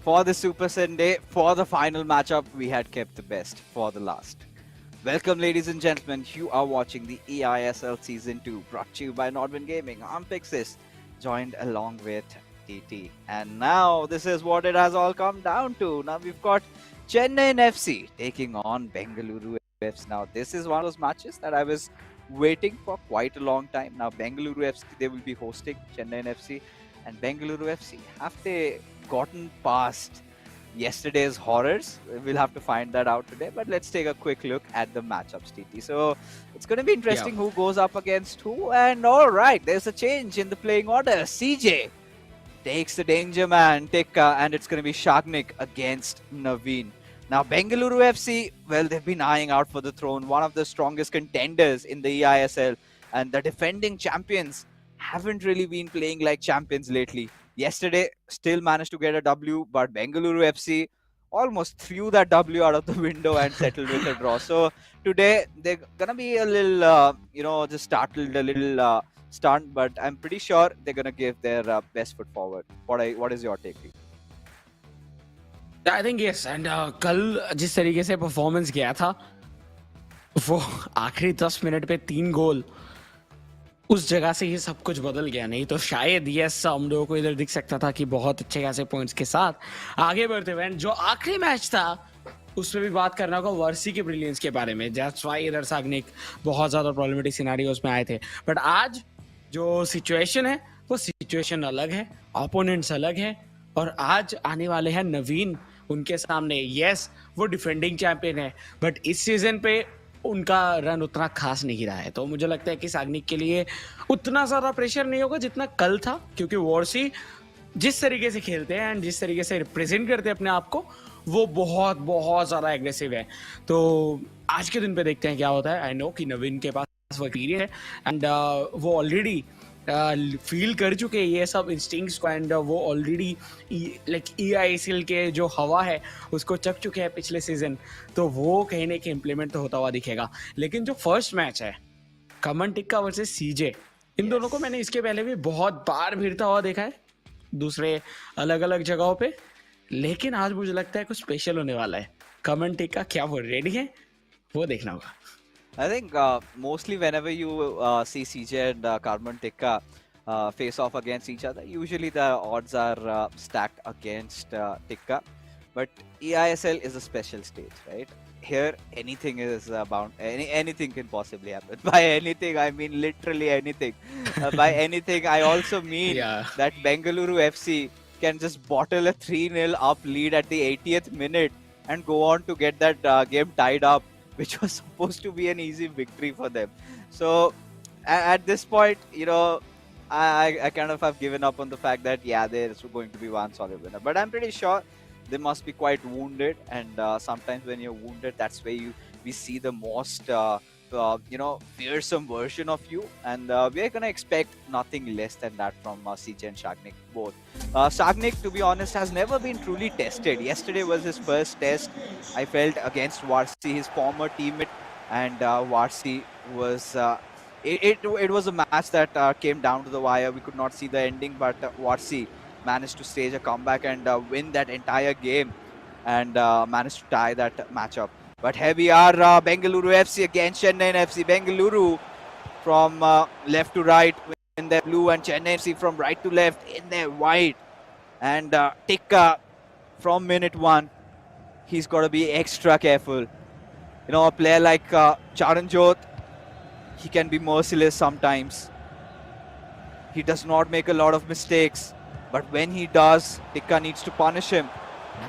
For the Super Sunday, for the final matchup, we had kept the best for the last. Welcome, ladies and gentlemen. You are watching the eISL Season 2, brought to you by Nordman Gaming. I'm Pixis, joined along with TT. And now, this is what it has all come down to. Now, we've got Chennaiyin FC taking on Bengaluru FC. Now, this is one of those matches that I was waiting for quite a long time. Now, Bengaluru FC, they will be hosting Chennaiyin FC. And Bengaluru FC, have they gotten past yesterday's horrors? We'll have to find that out today, but let's take a quick look at the matchups, TT. So it's going to be interesting who goes up against who. And all right, there's a change in the playing order. CJ takes the danger man, Tikka, and it's going to be Shagnik against Naveen. Now, Bengaluru FC, well, they've been eyeing out for the throne, one of the strongest contenders in the eISL, and the defending champions haven't really been playing like champions lately. Yesterday, still managed to get a W, but Bengaluru FC almost threw that W out of the window and settled with a draw. So today, they're going to be a little, just startled, a little stunned, but I'm pretty sure they're going to give their best foot forward. What is your take? I think yes, and कल जिस तरीके से performance गया था वो आखिरी 10 minute पे 3 गोल उस जगह से ये सब कुछ बदल गया. नहीं तो शायद यस हम लोगों को इधर दिख सकता था कि बहुत अच्छे खासे पॉइंट्स के साथ आगे बढ़ते हुए. जो आखिरी मैच था उसमें भी बात करना होगा वर्सी के ब्रिलियंस के बारे में. दैट्स व्हाई इधर सागनिक बहुत ज़्यादा प्रॉब्लमेटिक सिनेरियोस में आए थे. बट आज जो सिचुएशन है वो सिचुएशन अलग है, ओपोनेंट्स अलग है, और आज आने वाले हैं नवीन उनके सामने. यस वो डिफेंडिंग चैंपियन है, बट इस सीजन पे उनका रन उतना खास नहीं रहा है. तो मुझे लगता है कि सागनिक के लिए उतना ज़्यादा प्रेशर नहीं होगा जितना कल था, क्योंकि वॉर्सी जिस तरीके से खेलते हैं एंड जिस तरीके से रिप्रेजेंट करते हैं अपने आप को, वो बहुत बहुत ज़्यादा एग्रेसिव है. तो आज के दिन पे देखते हैं क्या होता है. आई नो कि नवीन के पास वो एक्सपीरियंस है एंड वो ऑलरेडी फील कर चुके हैं ये सब इंस्टिंक्ट्स को, एंड वो ऑलरेडी लाइक eISL के जो हवा है उसको चख चुके हैं पिछले सीजन. तो वो कहीं ना कहीं इम्प्लीमेंट तो होता हुआ दिखेगा. लेकिन जो फर्स्ट मैच है कमन टिक्का वर्सेस सीजे, इन दोनों को मैंने इसके पहले भी बहुत बार भिड़ता हुआ देखा है दूसरे अलग अलग जगहों पे. लेकिन आज मुझे लगता है कुछ स्पेशल होने वाला है. कमन टिक्का क्या वो रेडी है, वो देखना होगा. I think mostly whenever you see CJ and Carmen Tikka face off against each other, usually the odds are stacked against Tikka. But eISL is a special stage, right? Here, anything is bound. Anything can possibly happen. By anything, I mean literally anything. By anything, I also mean that Bengaluru FC can just bottle a 3-0 up lead at the 80th minute and go on to get that game tied up, which was supposed to be an easy victory for them. So at this point, I kind of have given up on the fact that, there's going to be one solid winner. But I'm pretty sure they must be quite wounded. And sometimes when you're wounded, that's where we see the most, fearsome version of you. And we're going to expect nothing less than that from CJ and Shagnik both. Shagnik, to be honest, has never been truly tested. Yesterday was his first test, I felt, against Varsi, his former teammate. And Varsi was... It was a match that came down to the wire. We could not see the ending, but Varsi managed to stage a comeback and win that entire game and managed to tie that matchup. But here we are, Bengaluru FC against Chennaiyin FC. Bengaluru from left to right in their blue, and Chennaiyin FC from right to left in their white. And Tikka from minute 1, he's got to be extra careful. A player like Charanjot, he can be merciless sometimes. He does not make a lot of mistakes, but when he does, Tikka needs to punish him.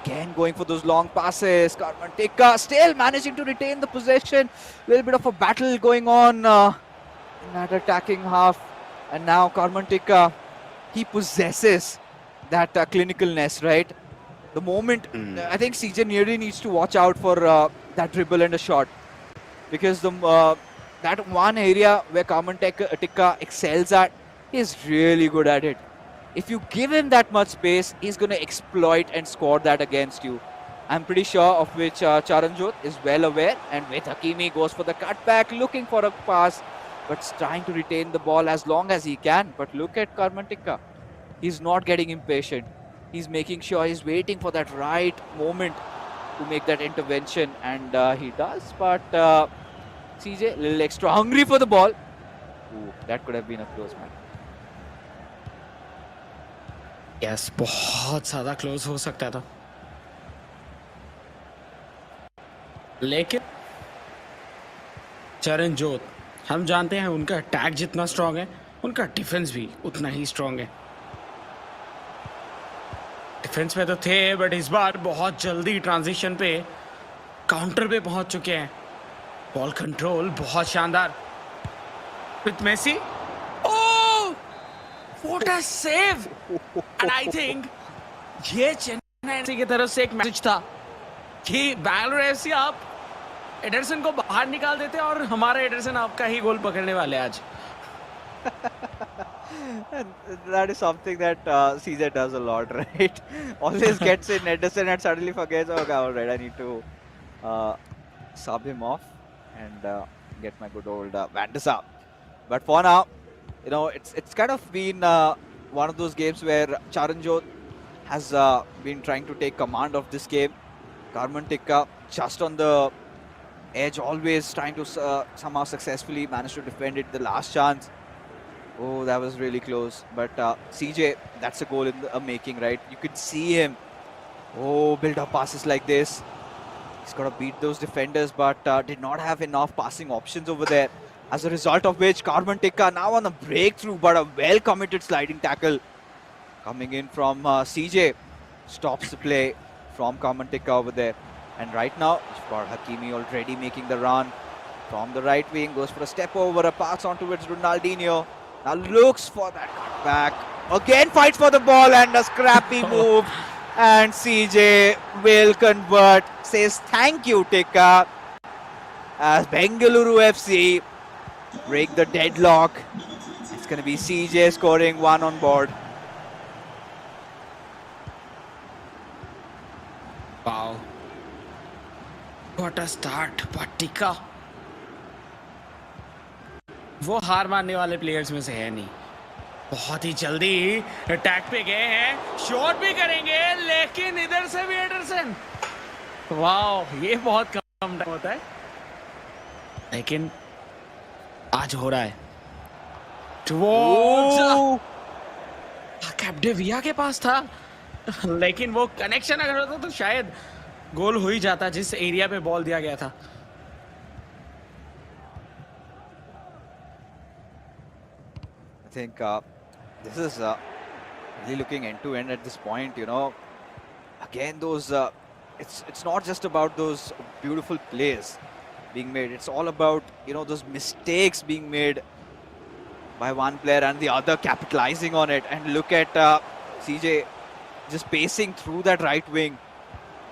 Again, going for those long passes. Carmen Tikka still managing to retain the possession. A little bit of a battle going on in that attacking half. And now Carmen Tikka, he possesses that clinicalness, right? The moment, I think CJ nearly needs to watch out for that dribble and a shot. Because that one area where Carmen Tikka excels at, he's really good at it. If you give him that much space, he's going to exploit and score that against you. I'm pretty sure of which Charanjot is well aware. And with Hakimi goes for the cutback, looking for a pass, but trying to retain the ball as long as he can. But look at Carmen Tikka. He's not getting impatient. He's making sure he's waiting for that right moment to make that intervention, and he does. But CJ, a little extra hungry for the ball. Ooh, that could have been a close match. Yes, बहुत ज्यादा close हो सकता था, लेकिन चरणजोत, हम जानते हैं उनका अटैक जितना स्ट्रांग है, उनका डिफेंस भी उतना ही स्ट्रांग है। डिफेंस में तो थे, बट इस बार बहुत जल्दी ट्रांजिशन पे काउंटर पे पहुंच चुके हैं। बॉल कंट्रोल बहुत शानदार with Messi. Oh, what a save! And I think ये चेन्नई एफसी की तरफ से एक मैसेज था कि बैंगलोर एफसी, आप एडरसन को बाहर निकाल देते और हमारा एडरसन आपका ही गोल पकड़ने वाले आज। And that is something that CJ does a lot, right? Always gets in Ederson and suddenly forgets, okay, all right, I need to sub him off and get my good old Van der Sar. But for now, you know, it's kind of been one of those games where Charanjot has been trying to take command of this game. Karman Tikka just on the edge, always trying to somehow successfully manage to defend it. The last chance. Oh, that was really close. But CJ, that's a goal in the making, right? You could see him. Oh, build up passes like this. He's got to beat those defenders, but did not have enough passing options over there. As a result of which, Karman Tikka now on a breakthrough, but a well-committed sliding tackle coming in from CJ. Stops the play from Karman Tikka over there. And right now, you've got Hakimi already making the run from the right wing. Goes for a step over, a pass on towards Ronaldinho. Now looks for that cutback. Again fights for the ball and a scrappy move. And CJ will convert. Says thank you, Tikka. As Bengaluru FC break the deadlock. It's going to be CJ scoring one on board. Wow. What a start, but Tikka, वो हार मानने वाले players में से है नहीं। बहुत ही जल्दी अटैक पे गए हैं, शॉट भी करेंगे, लेकिन इधर से भी एडरसन। वाह, ये बहुत कम टाइम होता है, लेकिन आज हो रहा है। कैप्डेविया के पास था, लेकिन वो कनेक्शन अगर होता तो शायद गोल हो ही जाता जिस एरिया पे बॉल दिया गया था। I think this is really looking end to end at this point. You know, again those it's not just about those beautiful plays being made. It's all about, you know, those mistakes being made by one player and the other capitalizing on it. And look at CJ just pacing through that right wing.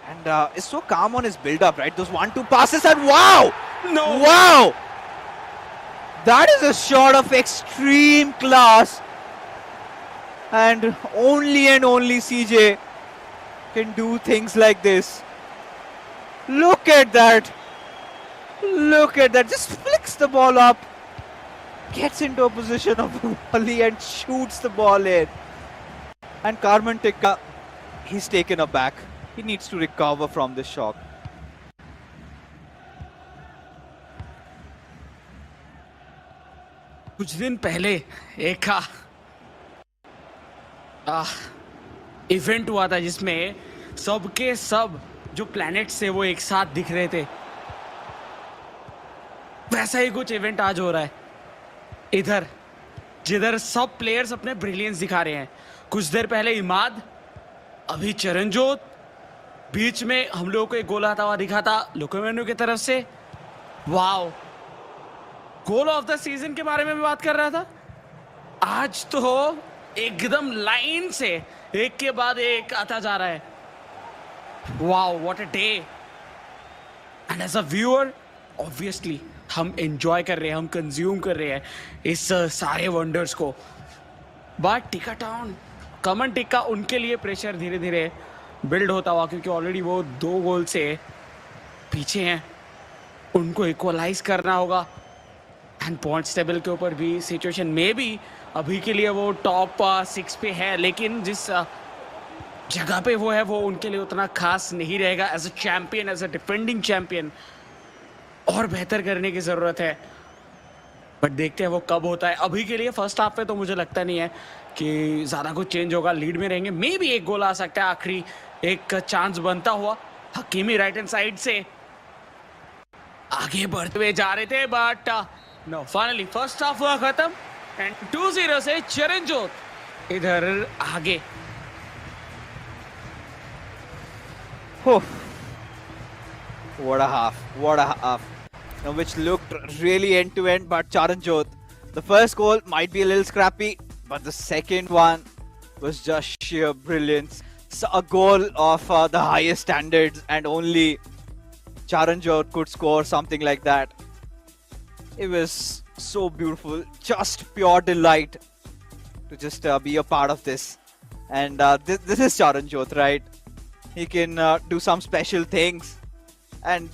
And is so calm on his build-up, right? Those 1-2 passes, and wow! No! Wow! That is a shot of extreme class. And only CJ can do things like this. Look at that. Look at that. Just flicks the ball up. Gets into a position of volley and shoots the ball in. And Karman Tikka, he's taken aback. He needs to recover from this shock. कुछ दिन पहले एक event हुआ था जिसमें सबके सब जो प्लैनेट से वो एक साथ दिख रहे थे, वैसा ही कुछ इवेंट आज हो रहा है इधर, जिधर सब प्लेयर्स अपने ब्रिलियंस दिखा रहे हैं। कुछ देर पहले इमाद, अभी चरणजोत, बीच में हम लोगों को एक गोल आता हुआ दिखा था लुकोमेनु की तरफ से। Wow, goal of the season के बारे में भी बात कर रहा था। आज तो एकदम लाइन से एक के बाद एक आता जा रहा है। Wow, what a day. And as a viewer obviously हम एंजॉय कर रहे हैं, हम कंज्यूम कर रहे हैं इस सारे वंडर्स को। बट टिक्का टाउन, कमन टिक्का, उनके लिए प्रेशर धीरे धीरे बिल्ड होता हुआ, क्योंकि ऑलरेडी वो 2 गोल से पीछे हैं, उनको इक्वलाइज करना होगा। एंड पॉइंट्स टेबल के ऊपर भी सिचुएशन में भी अभी के लिए वो टॉप 6 पे है, लेकिन जिस जगह पे वो है, वो उनके लिए उतना खास नहीं रहेगा। As a champion, as a defending champion, और बेहतर करने की जरूरत है। बट देखते हैं वो कब होता है। अभी के लिए फर्स्ट हाफ में तो मुझे लगता नहीं है कि ज्यादा कुछ चेंज होगा। लीड में रहेंगे, मे भी एक गोल आ सकता है आखिरी, एक चांस बनता हुआ। हकीमी राइट हैंड साइड से आगे बढ़ते हुए जा रहे थे, but no, finally first half हुआ खत्म एंड 2-0 से चरणजोत इधर आगे। Oh, what a half! What a half! Now, which looked really end to end, but Charanjot, the first goal might be a little scrappy, but the second one was just sheer brilliance. So a goal of the highest standards, and only Charanjot could score something like that. It was so beautiful, just pure delight to just be a part of this. And this is Charanjot, right? He can do some special things. And,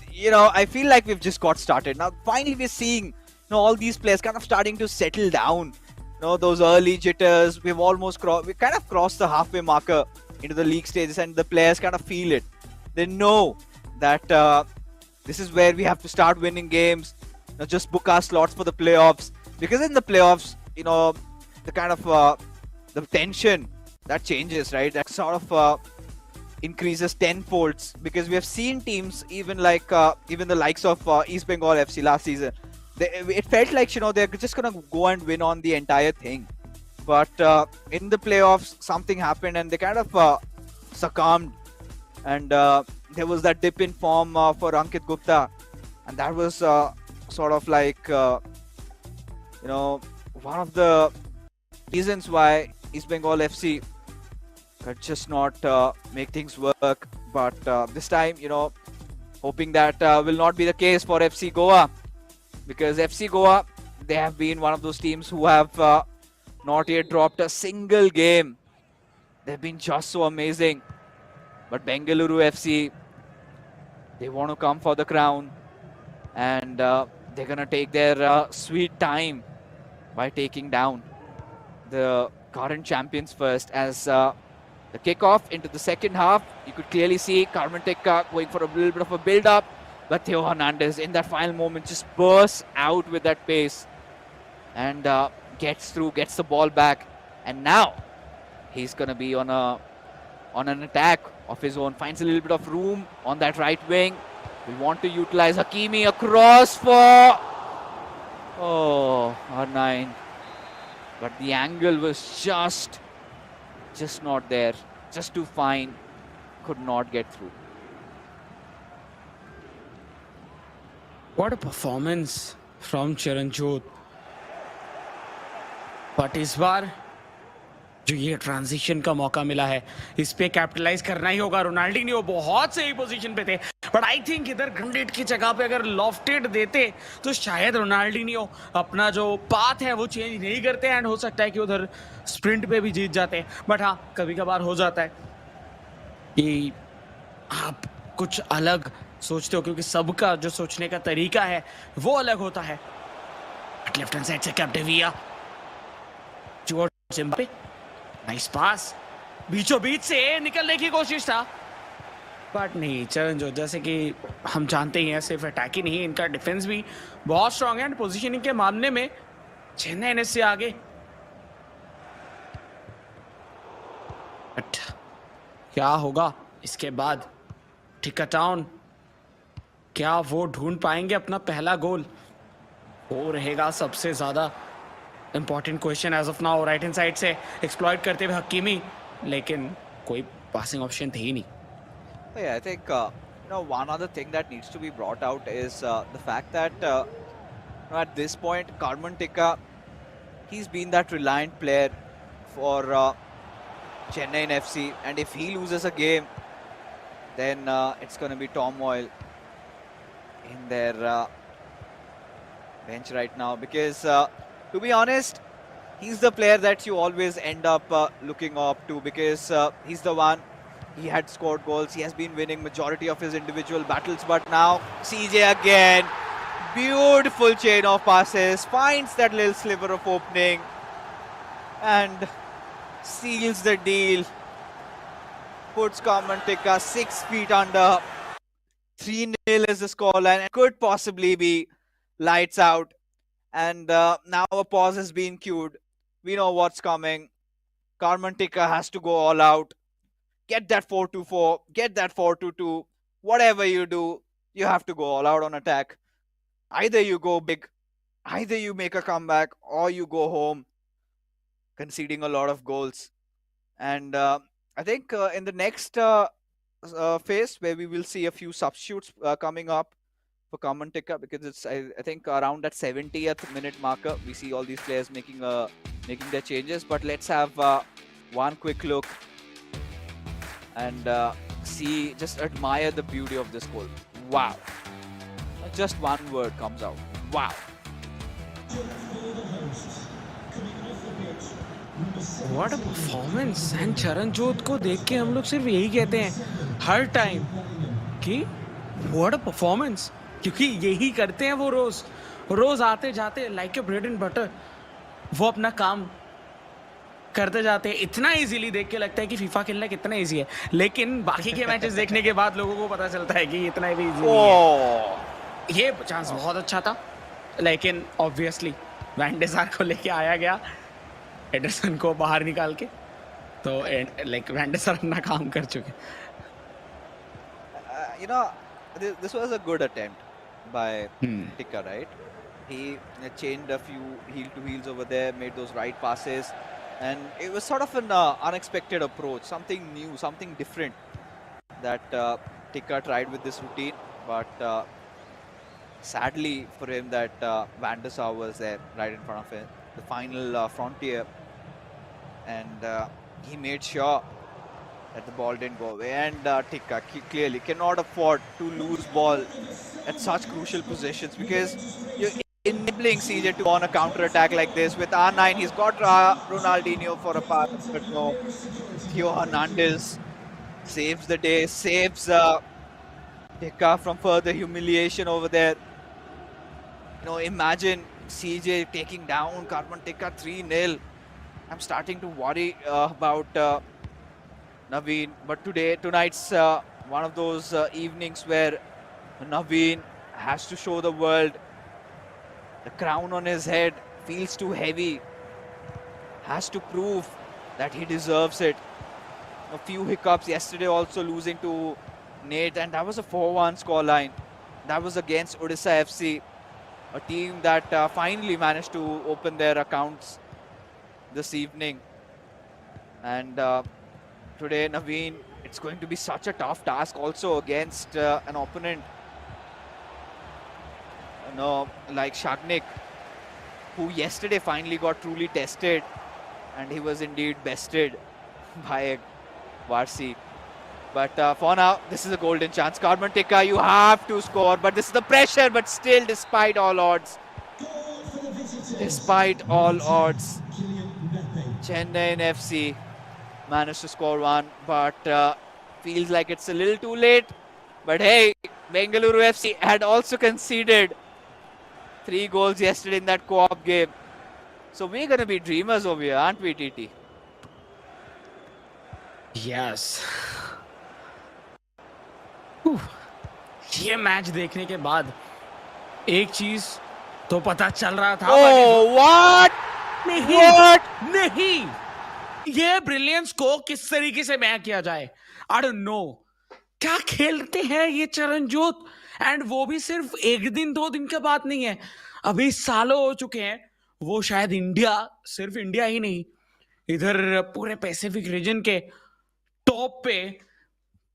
I feel like we've just got started. Now, finally, we're seeing, all these players kind of starting to settle down. Those early jitters, we kind of crossed the halfway marker into the league stages, and the players kind of feel it. They know that this is where we have to start winning games. Just book our slots for the playoffs. Because in the playoffs, the kind of the tension that changes, right? That sort of increases tenfolds, because we have seen teams even like even the likes of East Bengal FC last season. It felt like they're just gonna go and win on the entire thing, but in the playoffs something happened and they kind of succumbed, and there was that dip in form for Ankit Gupta, and that was sort of like one of the reasons why East Bengal FC could just not make things work. But this time, hoping that will not be the case for FC Goa, because FC Goa, they have been one of those teams who have not yet dropped a single game. They've been just so amazing. But Bengaluru FC, they want to come for the crown, and they're gonna take their sweet time by taking down the current champions first. As the kickoff into the second half, you could clearly see Carmen Tekka going for a little bit of a build-up, but Theo Hernandez in that final moment just bursts out with that pace and gets through, gets the ball back, and now he's gonna be on an attack of his own. Finds a little bit of room on that right wing. We want to utilize Hakimi across for R9, but the angle was just not there, just too fine, could not get through. What a performance from Charanjot. But इस बार जो ये transition का मौका मिला है, इस पे capitalise करना ही होगा। रोनाल्डिनियो बहुत सही पोजीशन पे थे, बट आई थिंक इधर ग्रेनेड की जगह पे अगर लॉफ्टेड देते तो शायद रोनाल्डिनियो अपना जो पाथ है वो चेंज नहीं करते, एंड हो सकता है कि उधर स्प्रिंट पे भी जीत जाते। बट हाँ, कभी कभार हो जाता है कि आप कुछ अलग सोचते हो, क्योंकि सबका जो सोचने का तरीका है वो अलग होता है। लेफ्ट हैंड साइड से कैप्टेविया पे नाइस पास, बीचों बीच से निकलने की कोशिश था, बट नहीं। चरणजोत, जैसे कि हम जानते ही हैं, सिर्फ अटैक ही नहीं, इनका डिफेंस भी बहुत स्ट्रांग है, एंड पोजीशनिंग के मामले में चेन्नई ने से आगे। बट क्या होगा इसके बाद? टिका टाउन, क्या वो ढूंढ पाएंगे अपना पहला गोल? वो रहेगा सबसे ज्यादा important question as of now. Right hand side से एक्सप्लॉइट करते हुए हकीमी, लेकिन कोई पासिंग ऑप्शन थे ही नहीं। Yeah, I think one other thing that needs to be brought out is the fact that at this point, Carmen Tikka, he's been that reliant player for Chennaiyin FC, and if he loses a game, then it's going to be turmoil in their bench right now, because to be honest, he's the player that you always end up looking up to, because he's the one, he had scored goals, he has been winning majority of his individual battles. But now CJ again, beautiful chain of passes, finds that little sliver of opening and seals the deal. puts Carmen Tika 6 feet under. 3-0 is the scoreline and could possibly be lights out. And now a pause has been cued. We know what's coming. Carmen Tika has to go all out. Get that 4-2-4, get that 4-2-2. Whatever you do, you have to go all out on attack. Either you go big, either you make a comeback, or you go home conceding a lot of goals. And I think in the next phase, where we will see a few substitutes coming up for Common Tika, because it's I think around that 70th minute marker, we see all these players making their changes. But let's have one quick look and see, just admire the beauty of this goal. Wow! Just one word comes out. Wow! What a performance! And Charanjot को देख के हम लोग सिर्फ यही कहते हैं हर time कि what a performance, क्योंकि यही करते हैं वो रोज आते जाते like a bread and butter वो अपना काम करते जाते हैं। इतना इजीली देख के लगता है कि फीफा खेलना कितना इजी है, लेकिन बाकी के मैचेस देखने के बाद लोगों को पता चलता है कि इतना भी इजी नहीं है। ये चांस बहुत अच्छा था, लेकिन ऑब्वियसली वैंडेसार को लेके आया गया एडरसन को बाहर निकाल के, तो लाइक वैंडेसार अपना काम कर चुके। You know, this was a good attempt by Tika, right? He changed a few heel to heels over there, made those right passes, and it was sort of an unexpected approach, something new, something different that Tika tried with this routine. But sadly for him, that Van der Sar was there right in front of him, the final frontier, and he made sure that the ball didn't go away. And Tika clearly cannot afford to lose ball at such crucial positions, because you're enabling CJ to go on a counter attack like this. With R9, he's got Ronaldinho for a pass, but no. Theo Hernandez saves the day, saves Tika from further humiliation over there. You know, imagine CJ taking down Carmen Tika 3-0. I'm starting to worry about Naveen, but tonight's one of those evenings where Naveen has to show the world the crown on his head feels too heavy, has to prove that he deserves it. A few hiccups yesterday, also losing to Nate, and that was a 4-1 scoreline. That was against Odisha FC, a team that finally managed to open their accounts this evening. And today, Naveen, it's going to be such a tough task also against an opponent, you know, like Shagnik, who yesterday finally got truly tested, and he was indeed bested by Varsi. But for now, this is a golden chance. Carmen Tika, you have to score, but this is the pressure. But still, despite all odds, Chennaiyin FC managed to score one, but feels like it's a little too late. But hey, Bengaluru FC had also conceded 3 goals yesterday in that co-op game. So we're going to be dreamers over here, aren't we, TT? Yes. ये match देखने के बाद एक चीज तो पता चल रहा था। what? नहीं, ये ब्रिलियंस को किस तरीके से मैं किया जाए, I don't know। क्या खेलते हैं ये चरणजोत, एंड वो भी सिर्फ एक दिन 2 दिन की बात नहीं है, अभी सालों हो चुके हैं। वो शायद सिर्फ इंडिया ही नहीं, इधर पूरे पैसिफिक रीजन के टॉप पे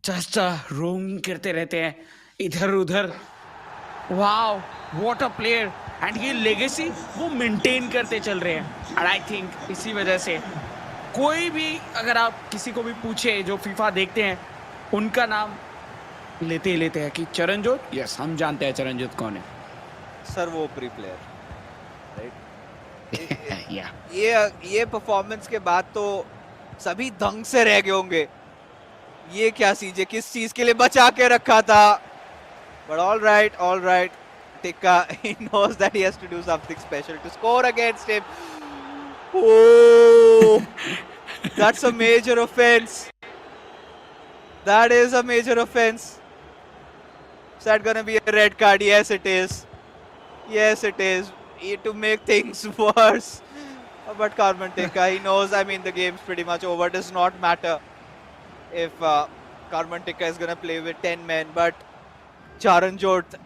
जस्ट रोमिंग करते रहते हैं इधर उधर। Wow, what a player, and ये लेगेसी वो मेंटेन करते चल रहे हैं। एंड आई थिंक इसी वजह से कोई भी, अगर आप किसी को भी पूछे जो फीफा देखते हैं, उनका नाम लेते ही लेते हैं कि चरणजोत। यस, हम जानते हैं चरणजोत कौन है, सर्वोपरि प्लेयर, राइट? या ये परफॉर्मेंस के बाद तो सभी दंग से रह गए होंगे। ये क्या सीजे, किस चीज के लिए बचा के रखा था? But all right, Tika, he knows that he has to do something special to score against him. Oh, that's a major offense. That is a major offense. Is that gonna be a red card? Yes, it is. Yes, it is. To make things worse. But Carmen Tekka, he knows, I mean, the game's pretty much over. Does not matter if Carmen Tekka is gonna play with 10 men. But Charanjot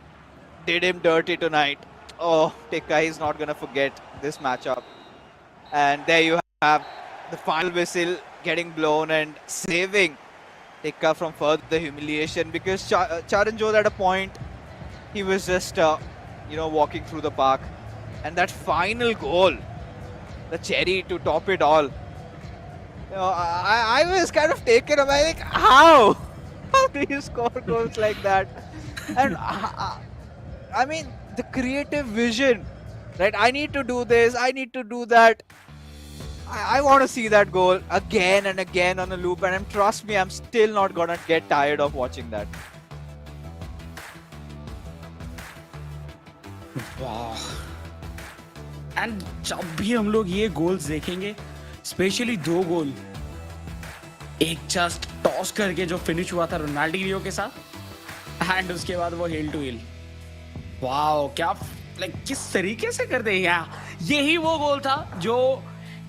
did him dirty tonight. Oh, Tekka is not gonna forget this matchup. And there you have the final whistle getting blown and saving Tekka from further humiliation, because Charanjot at a point, he was just, walking through the park. And that final goal, the cherry to top it all. I was kind of taken away, like, how? How do you score goals like that? And I mean, the creative vision, right? I need to do this, I need to do that. I want to see that goal again and again on a loop, and trust me, I'm still not gonna get tired of watching that. वाह and जब भी हम लोग ये goals देखेंगे, specially दो गोल, एक just toss करके जो फिनिश हुआ था रोनाल्डिनियो के साथ, एंड उसके बाद वो हिल टू हिल, वाह क्या लाइक किस तरीके से करते हैं यार. यही वो गोल था जो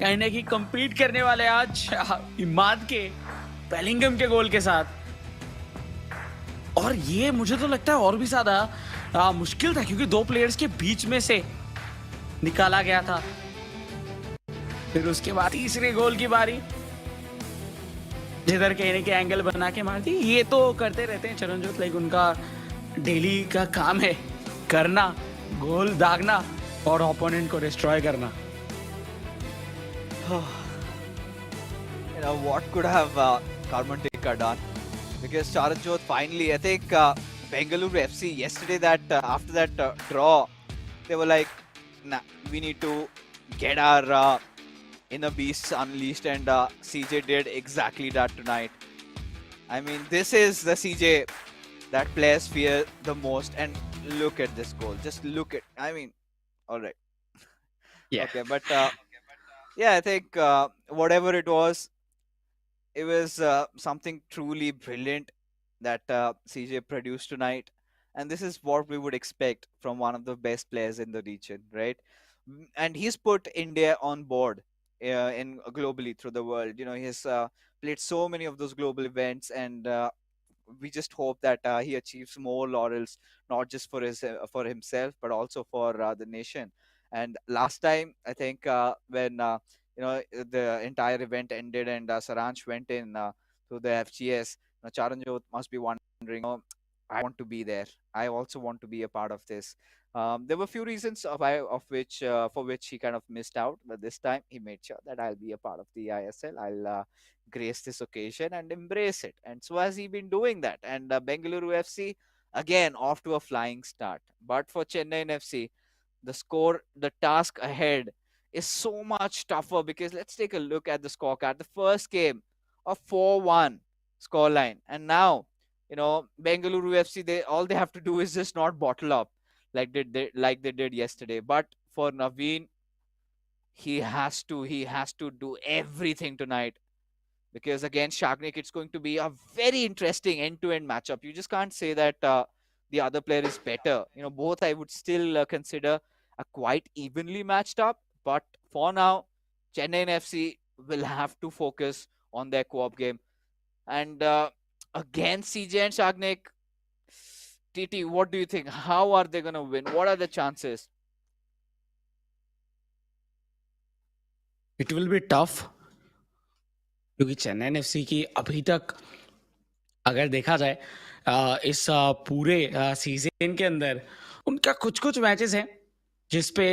कहने की compete करने वाले आज इमाद के बेलिंगम के गोल के साथ. और ये मुझे तो लगता है और भी ज्यादा मुश्किल था, क्योंकि दो प्लेयर्स के बीच में से निकाला गया था. फिर उसके बाद तीसरे गोल की बारी, जिधर कहने के एंगल बना के मार दी. ये तो करते रहते हैं चरणजोत, लाइक उनका डेली का काम है करना, गोल दागना और ओपोनेंट को डिस्ट्रॉय करना. What could have Carmen Tekka done? Because Charanjot finally, I think Bengaluru FC yesterday, that after that draw, they were like, nah, we need to get our inner beasts unleashed, and CJ did exactly that tonight. I mean, this is the CJ that players fear the most, and look at this goal. Just look at, I mean, all right. Yeah. Okay, but yeah, I think whatever it was something truly brilliant that CJ produced tonight. And this is what we would expect from one of the best players in the region, right? And he's put India on board in globally through the world. He's played so many of those global events, and we just hope that he achieves more laurels, not just for himself, but also for the nation. And last time, I think when the entire event ended and Saransh went in to the FGS, Charanjot must be wondering, I want to be there. I also want to be a part of this. There were a few reasons for which he kind of missed out, but this time he made sure that I'll be a part of the eISL. I'll grace this occasion and embrace it. And so has he been doing that. And Bengaluru FC, again, off to a flying start. But for Chennaiyin FC, the task ahead is so much tougher, because let's take a look at the scorecard. The first game, a 4-1 scoreline. And now, Bengaluru FC, all they have to do is just not bottle up like they did yesterday. But for Naveen, he has to do everything tonight, because against Shagnik, it's going to be a very interesting end-to-end matchup. You just can't say that the other player is better. Both I would still consider a quite evenly matched up. But for now, Chennaiyin FC will have to focus on their co-op game. And against CJ and Shagnik, TT, what do you think? How are they going to win? What are the chances? It will be tough, क्योंकि Chennai FC की अभी तक अगर देखा जाए इस पूरे season के अंदर उनका कुछ मैचेस हैं जिसपे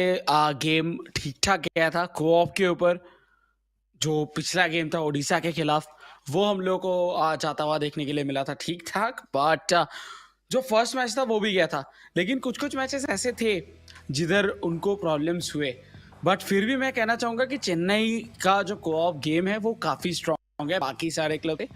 गेम ठीक ठाक गया था. कोऑप के ऊपर जो पिछला गेम था ओडिशा के खिलाफ, वो हम लोग को जाता हुआ देखने के लिए मिला था ठीक ठाक. बट जो फर्स्ट मैच था वो भी गया था, लेकिन कुछ मैचेस ऐसे थे जिधर उनको प्रॉब्लम्स हुए. बट फिर भी मैं कहना चाहूँगा कि चेन्नई का जो कोऑप गेम है वो काफ़ी स्ट्रांग है बाकी सारे क्लब से.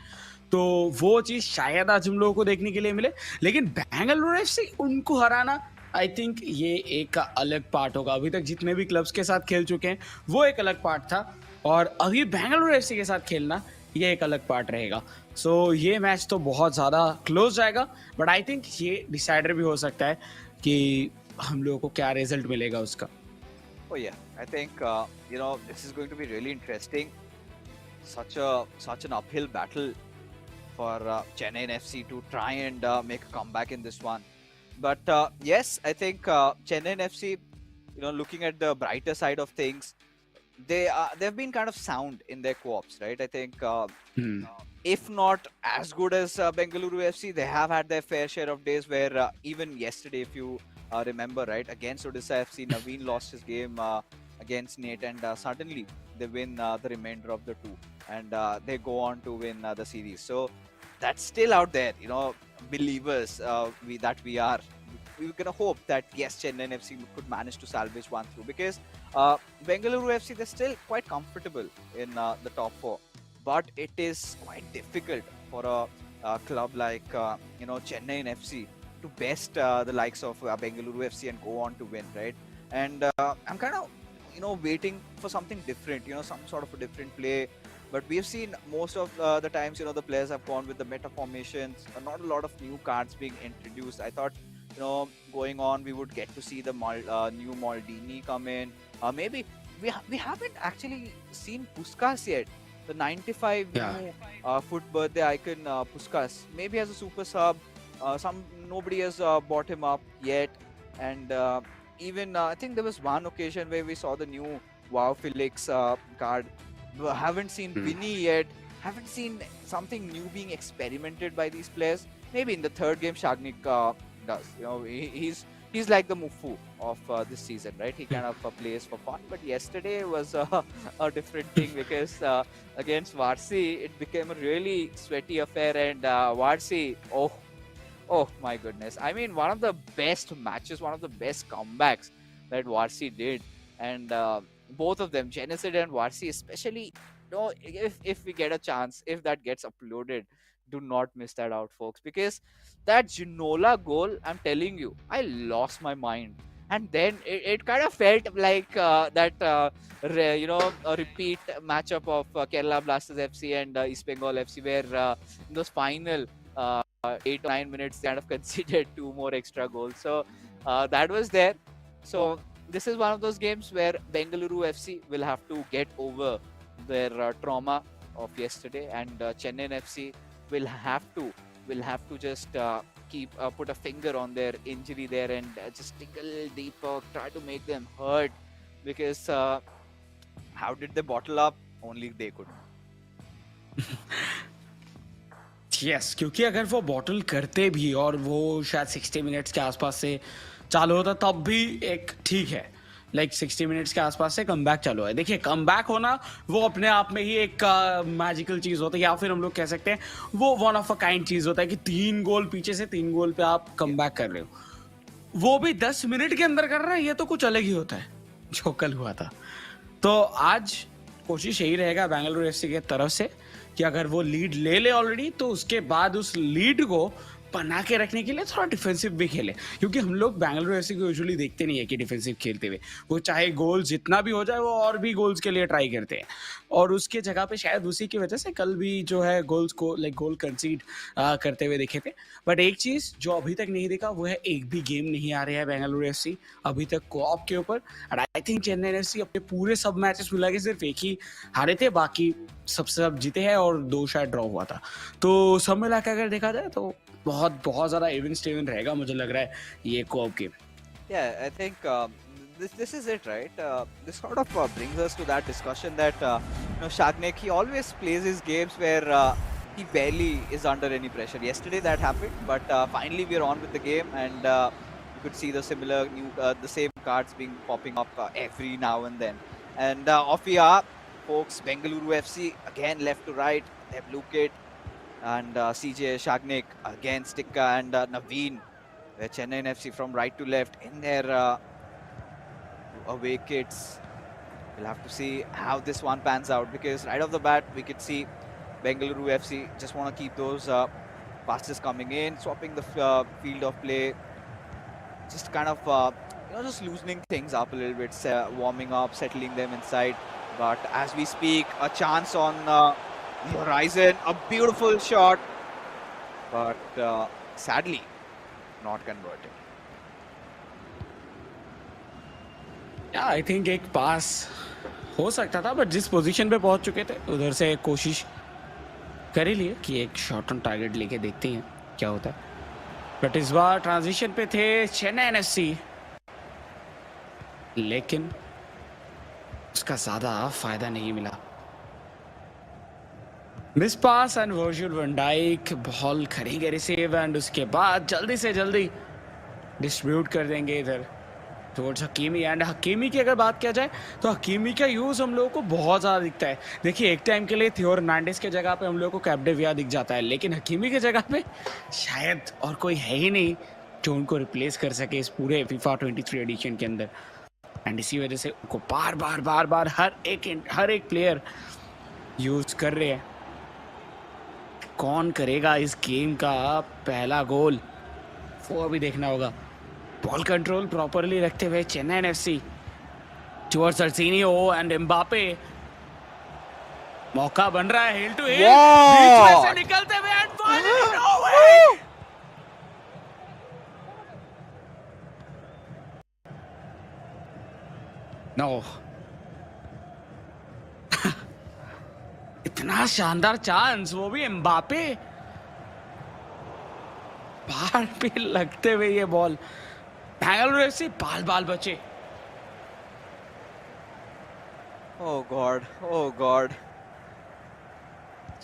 तो वो चीज़ शायद आज हम लोगों को देखने के लिए मिले. लेकिन बेंगलुरु एफसी उनको हराना, आई थिंक ये एक अलग पार्ट होगा. अभी तक जितने भी क्लब्स के साथ खेल चुके हैं वो एक अलग पार्ट था, और अभी बेंगलुरु एफसी के साथ खेलना ये एक अलग पार्ट रहेगा। सो ये मैच तो बहुत ज़्यादा क्लोज जाएगा, बट आई थिंक ये डिसाइडर भी हो सकता है कि हम लोगों को क्या रिजल्ट मिलेगा उसका। Oh yeah, I think this is going to be really interesting. Such an uphill battle for Chennai FC to try and make a comeback in this one. But yes, I think Chennai FC, looking at the brighter side of things, they've been kind of sound in their co-ops, right? I think if not as good as Bengaluru FC, they have had their fair share of days where even yesterday, if you remember, right, against Odisha FC, Naveen lost his game against Nate, and suddenly they win the remainder of the two, and they go on to win the series. So that's still out there, believers we are. We're gonna hope that yes, Chennai FC could manage to salvage one through, because Bengaluru FC, they're still quite comfortable in the top four, but it is quite difficult for a club like Chennai FC to best the likes of Bengaluru FC and go on to win, right? And I'm kind of waiting for something different, some sort of a different play. But we've seen most of the times, the players have gone with the meta formations, not a lot of new cards being introduced. I thought, going on, we would get to see the new Maldini come in. Maybe we haven't actually seen Puskas yet. The 95 new foot birthday icon Puskas, maybe as a super sub. Nobody has bought him up yet, and even I think there was one occasion where we saw the new Wow Felix card. Haven't seen Vinny yet. Haven't seen something new being experimented by these players. Maybe in the third game, Shagnik does. He's like the Mufu of this season, right? He kind of plays for fun. But yesterday was a different thing, because against Varsi, it became a really sweaty affair, and Varsi, oh my goodness! I mean, one of the best matches, one of the best comebacks that Varsi did, and both of them, Genesis and Varsi, especially. If we get a chance, if that gets uploaded, do not miss that out, folks, because that Ginola goal, I'm telling you, I lost my mind. And then it kind of felt like a repeat matchup of Kerala Blasters FC and East Bengal FC, where in those final 8 or 9 minutes, they kind of conceded two more extra goals. So that was there. So this is one of those games where Bengaluru FC will have to get over their trauma of yesterday, and Chennai FC will have to just keep put a finger on their injury there, and just dig a little deeper, try to make them hurt, because how did they bottle up? Only they could. Yes क्योंकि अगर वो bottle करते भी और वो शायद 60 minutes के आसपास से चालू होता तब भी एक ठीक है, लाइक 60 मिनट्स के आसपास से कम बैक चालू है। देखिए कम बैक होना वो अपने आप में ही एक मैजिकल चीज़ होता है, या फिर हम लोग कह सकते हैं वो वन ऑफ अ काइंड चीज़ होता है कि 3 गोल पीछे से 3 गोल पे आप कम बैक कर रहे हो, वो भी 10 मिनट के अंदर कर रहे हैं, ये तो कुछ अलग ही होता है जो कल हुआ था। तो आज कोशिश यही रहेगा बेंगलुरु एफसी के तरफ से कि अगर वो लीड ले ले ऑलरेडी, तो उसके बाद उस लीड को बना के रखने के लिए थोड़ा डिफेंसिव भी खेले, क्योंकि हम लोग बेंगलुरु एफसी को यूजुअली देखते नहीं है कि डिफेंसिव खेलते हुए वो चाहे गोल जितना भी हो जाए वो और भी गोल्स के लिए ट्राई करते हैं, और उसके जगह पे शायद उसी की वजह से कल भी जो है गोल्स को लाइक गोल कंसीड करते हुए देखे थे। बट एक चीज़ जो अभी तक नहीं देखा वो है एक भी गेम नहीं आ रहा है बेंगलुरु एफसी अभी तक कोऑप के ऊपर, and I think Chennai FC अपने पूरे सब मैचेस मिला के सिर्फ एक ही हारे थे, बाकी सब जीते हैं और 2 शायद ड्रॉ हुआ था। तो सब मिला के अगर देखा जाए तो बहुत ज़्यादा इवन स्टीवन रहेगा मुझे लग रहा है ये co-op game. Yeah, I think this is it, right? This sort of brings us to that discussion that Shagnek, he always plays his games where he barely is under any pressure. Yesterday that happened, but finally we're on with the game, and you could see the same cards being popping up every now and then. And off we are, folks. Bengaluru FC again, left to right. They have Luke it, and CJ Shagnek against Tikka and Naveen. Where Chennai FC from right to left in their away kits. We'll have to see how this one pans out, because right off the bat we could see Bengaluru FC just want to keep those passes coming in, swapping the field of play, just kind of just loosening things up a little bit, warming up, settling them inside. But as we speak, a chance on the horizon, a beautiful shot, but sadly not converted. I think एक पास हो सकता था, but जिस position पे पहुंच चुके थे उधर से कोशिश कर ही लिए कि एक शॉट ऑन टारगेट लेके देखते हैं क्या होता है। बट इस बार ट्रांजिशन पे थे चेन्नई एफसी, लेकिन उसका ज्यादा फायदा नहीं मिला। Miss pass and Virgil van Dijk ball करेंगे रिसीव एंड उसके बाद जल्दी से जल्दी डिस्ट्रीब्यूट कर देंगे इधर टुवर्ड्स हकीमी। एंड हकीमी की अगर बात किया जाए तो हकीमी का यूज हम लोगों को बहुत ज़्यादा दिखता है। देखिए एक टाइम के लिए थियो हर्नांडेस के जगह पे हम लोगों को कैप्डेविया दिख जाता है, लेकिन हकीमी के जगह पे शायद और कोई है ही नहीं जो उनको रिप्लेस कर सके इस पूरे फीफा 23 एडिशन के अंदर। एंड इसी वजह से उनको बार बार हर एक प्लेयर यूज कर रहे हैं। कौन करेगा इस गेम का पहला गोल, वो अभी देखना होगा। बॉल कंट्रोल प्रॉपरली रखते हुए Chennai FC towards Arsenio and Mbappe, मौका बन रहा है हिल टू हिल, बीच में से निकलते हुए and finally no way. No इतना शानदार चांस, वो भी एम्बापे बाहर पे लगते हुए ये बॉल। बेंगलुरु एफसी बाल बचे। Oh God, oh God.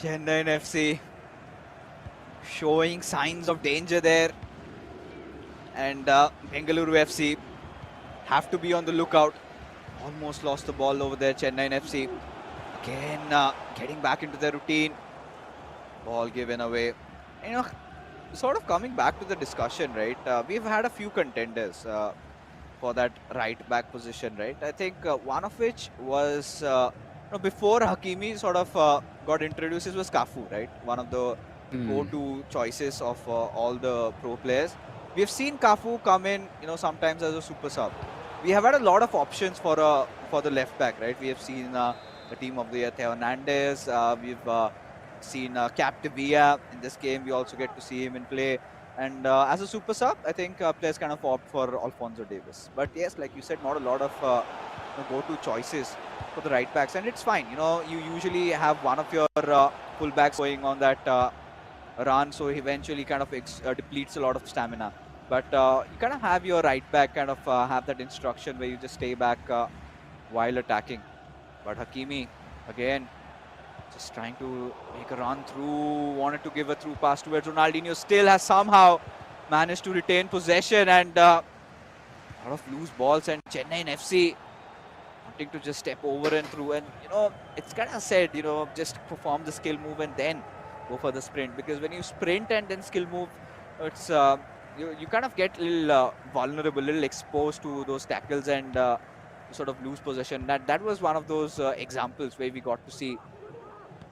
Chennaiyin FC showing signs of danger there. And Bengaluru FC have to be on the lookout. Almost lost the ball over there, Chennaiyin FC. Again, getting back into their routine. Ball given away. You know, sort of coming back to the discussion, right? We've had a few contenders for that right back position, right? I think one of which was before Hakimi sort of got introduced, it was Cafu, right? One of the go-to choices of all the pro players. We have seen Cafu come in, sometimes as a super sub. We have had a lot of options for the left back, right? We have seen the team of the year, Theo Hernandez. We've seen Capdevia in this game. We also get to see him in play. And as a super sub, I think players kind of opt for Alphonso Davies. But yes, like you said, not a lot of go-to choices for the right backs. And it's fine. You usually have one of your fullbacks going on that run, so eventually kind of depletes a lot of stamina. But you kind of have your right back kind of have that instruction where you just stay back while attacking. But Hakimi, again, just trying to make a run through, wanted to give a through pass towards Ronaldinho, still has somehow managed to retain possession, and a lot of loose balls, and Chennaiyin FC wanting to just step over and through, and it's kind of said, just perform the skill move and then go for the sprint, because when you sprint and then skill move, it's you kind of get a little vulnerable, a little exposed to those tackles and sort of lose possession. That was one of those examples where we got to see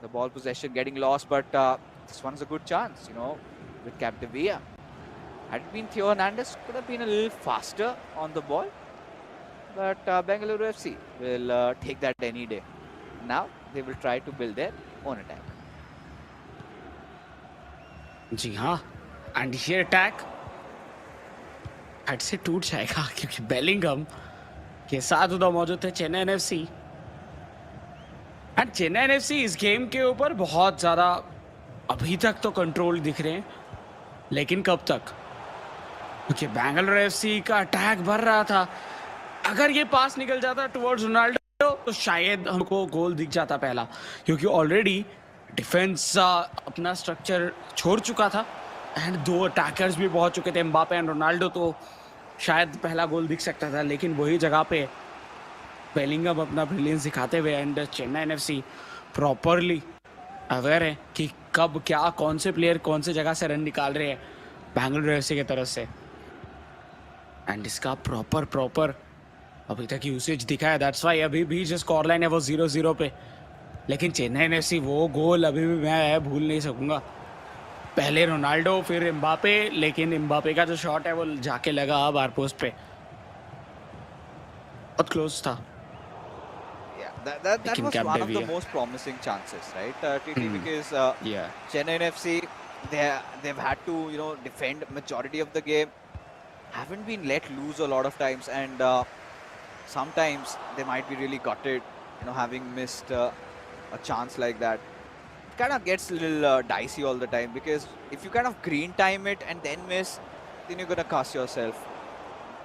the ball possession getting lost, but this one's a good chance, with Capdevia. Had it been Theo Hernandez, could have been a little faster on the ball, but Bengaluru FC will take that any day. Now they will try to build their own attack. जी हाँ, and ये attack head से टूट जाएगा क्योंकि Bellingham के साथ उधर मौजूद थे Chennai FC. And Chennai FC इस गेम के ऊपर बहुत ज़्यादा अभी तक तो कंट्रोल दिख रहे हैं, लेकिन कब तक? क्योंकि बेंगलुरु एफसी का अटैक बढ़ रहा था। अगर ये पास निकल जाता टुवर्ड्स रोनाल्डो तो शायद हमको गोल दिख जाता पहला, क्योंकि ऑलरेडी डिफेंस अपना स्ट्रक्चर छोड़ चुका था एंड दो अटैकर्स भी पहुंच चुके थे, एम्बापे एंड रोनाल्डो, तो शायद पहला गोल दिख सकता था। लेकिन वही जगह पे बेलिंगम अपना ब्रिलियंस दिखाते हुए and Chennai FC properly aware है कि कब क्या कौन से प्लेयर कौन से जगह से रन निकाल रहे हैं बेंगलुरु एफसी की तरफ से। एंड इसका प्रॉपर अभी तक यूसेज दिखा है, दैट्स वाई अभी भी जो स्कोर लाइन है वो 0-0 पे। लेकिन चेन्नई एफसी वो गोल अभी भी मैं भूल नहीं सकूंगा। पहले रोनाल्डो फिर एम्बापे, लेकिन एम्बापे का जो शॉट है वो जाके लगा बार पोस्ट पे, बहुत क्लोज था। Yeah, That लेकिन was cap one of the डेवियर most promising chances, right, TT? Because या Chennai FC, they've had to defend majority of the game, haven't been let loose a lot of times, and sometimes they might be really gutted, having missed a chance like that. It kind of gets a little dicey all the time because if you kind of green time it and then miss, then you're gonna cast yourself,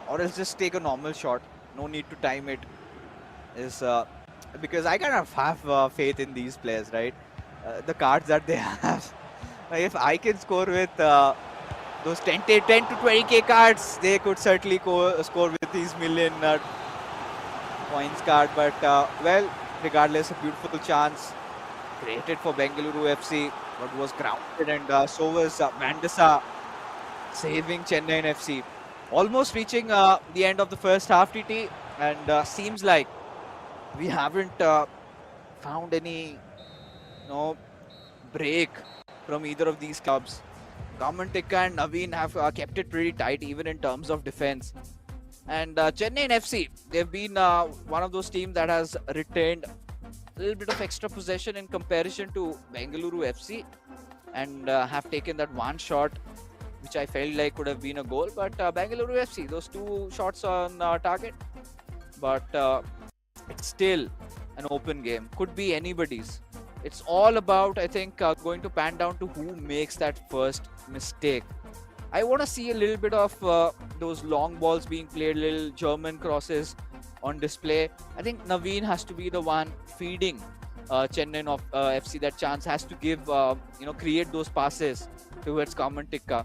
or else just take a normal shot. No need to time it. Is Because I kind of have faith in these players, right? The cards that they have. Like, if I can score with those 10 to 20k cards, they could certainly score with these million points card. But well, regardless, a beautiful chance created for Bengaluru FC, but was grounded, and so was Vandasa saving Chennaiyin FC. Almost reaching the end of the first half, TT, and seems like we haven't found any break from either of these clubs. Kamantika and Naveen have kept it pretty tight, even in terms of defense. And Chennai FC, they've been one of those teams that has retained a little bit of extra possession in comparison to Bengaluru FC, and have taken that one shot, which I felt like could have been a goal. But Bengaluru FC, those two shots on target, but it's still an open game. Could be anybody's. It's all about, I think, going to pan down to who makes that first mistake. I want to see a little bit of those long balls being played, little German crosses on display. I think Naveen has to be the one feeding Chennai of FC that chance, has to give, create those passes towards Kamantika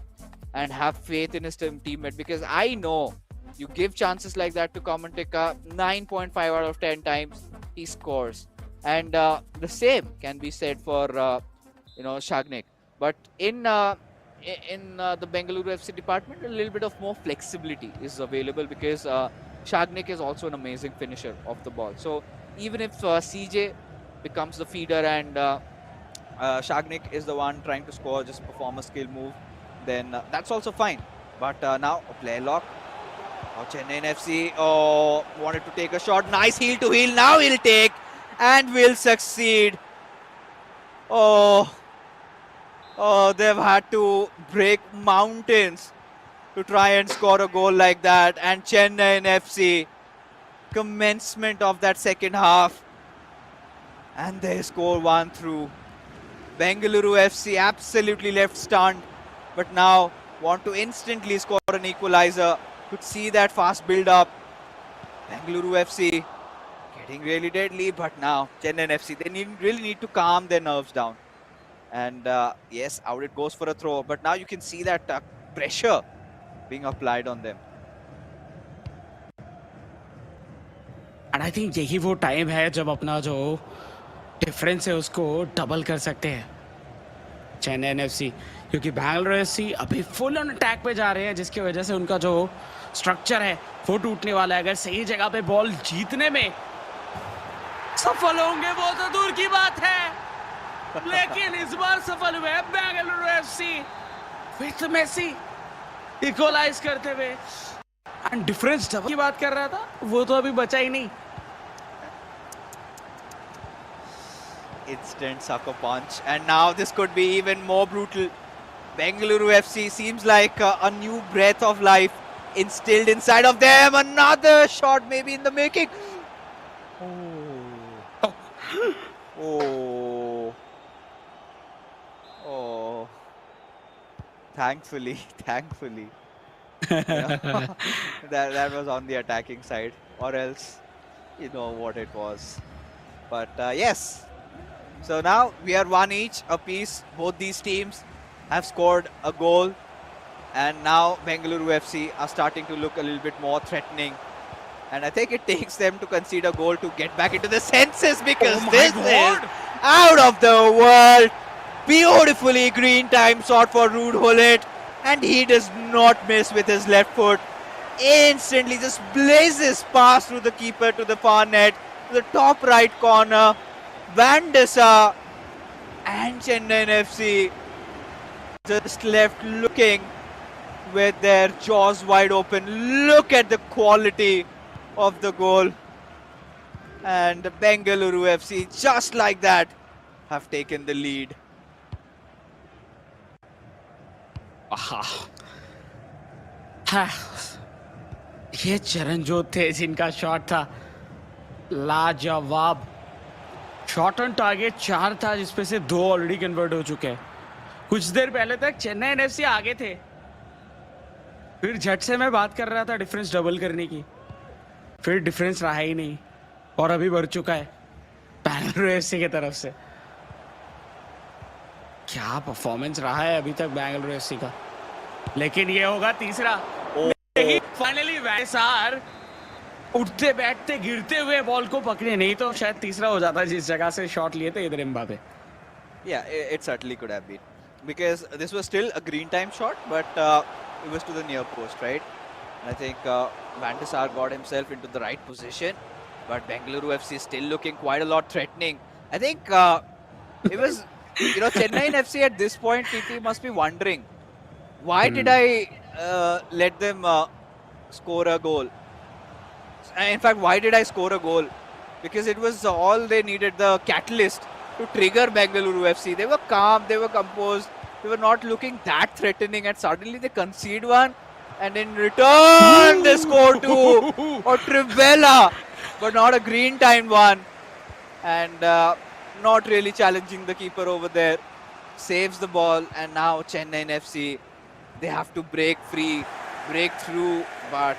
and have faith in his teammate, because I know you give chances like that to Kamantika 9.5 out of 10 times, he scores. And the same can be said for Shagnik. But in the Bengaluru FC department, a little bit of more flexibility is available, because Shagnik is also an amazing finisher of the ball. So even if CJ becomes the feeder and Shagnik is the one trying to score, just perform a skill move, then that's also fine. But now a play lock. Oh, Chennai FC wanted to take a shot. Nice heel to heel. Now he'll take and will succeed. Oh, they've had to break mountains to try and score a goal like that. And Chennai FC, commencement of that second half, and they score one through. Bengaluru FC absolutely left stunned, but now want to instantly score an equalizer. Could see that fast build up. Bengaluru FC getting really deadly, but now Chennai FC, they really need to calm their nerves down. And yes, out it goes for a throw, but now you can see that pressure being applied on them. And I think यही वो time है जब अपना जो difference है उसको double कर सकते हैं चेन्नई एफसी, क्योंकि बैंगलोर एफसी अभी फुल ऑन अटैक पे जा रहे हैं, जिसकी वजह से उनका जो स्ट्रक्चर है वो टूटने वाला है. अगर सही जगह पे बॉल जीतने में सफल होंगे वो तो दूर की बात है, लेकिन इस बार सफल हुए Bengaluru FC with Messi equalise करते हुए. एंड डिफरेंस डबल की बात कर रहा था, वो तो अभी बचा ही नहीं. Instant sucker punch, and now this could be even more brutal. Bengaluru FC seems like a new breath of life instilled inside of them. Another shot maybe in the making. Oh. Oh. Thankfully. that was on the attacking side, or else you know what it was. But yes. So now we are one each apiece. Both these teams have scored a goal, and now Bengaluru FC are starting to look a little bit more threatening. And I think it takes them to concede a goal to get back into the senses, because this is out of the world. Beautifully green time shot for Ruud Gullit, and he does not miss with his left foot. Instantly just blazes past through the keeper to the far net, to the top right corner. Vandasa and Chennai FC just left looking with their jaws wide open. Look at the quality of the goal. And Bengaluru FC, just like that, have taken the lead. ये चरणजोत थे जिनका shot था लाजवाब। Shot on target 4 था जिसपे से 2 already convert हो चुके हैं। कुछ देर पहले तक चेन्नई एफसी आगे थे, फिर झट से मैं बात कर रहा था डिफरेंस डबल करने की, फिर डिफरेंस रहा ही नहीं और अभी बढ़ चुका है बेंगलुरु एफसी की तरफ से। क्या परफॉर्मेंस रहा है अभी तक बेंगलुरु एफसी का, लेकिन ये होगा तीसरा। फाइनली वैसार उठते बैठते गिरते हुए बॉल को पकड़े, नहीं तो शायद तीसरा हो जाता जिस जगह से शॉट लिए थे इधर Mbappe. Yeah, it certainly could have been, because this was still a green time shot, but it was to the near post, right? And I think Van der Sar got himself into the right position, but Bengaluru FC is still looking quite a lot threatening. I think it was, Chennaiyin FC at this point, TT must be wondering, why did I let them score a goal? In fact, why did I score a goal? Because it was all they needed, the catalyst to trigger Bengaluru FC. They were calm, they were composed, they were not looking that threatening, and suddenly they concede one, and in return they score two. Or Trivella, but not a green timed one, and not really challenging the keeper over there. Saves the ball, and now Chennaiyin FC, they have to break free, break through, but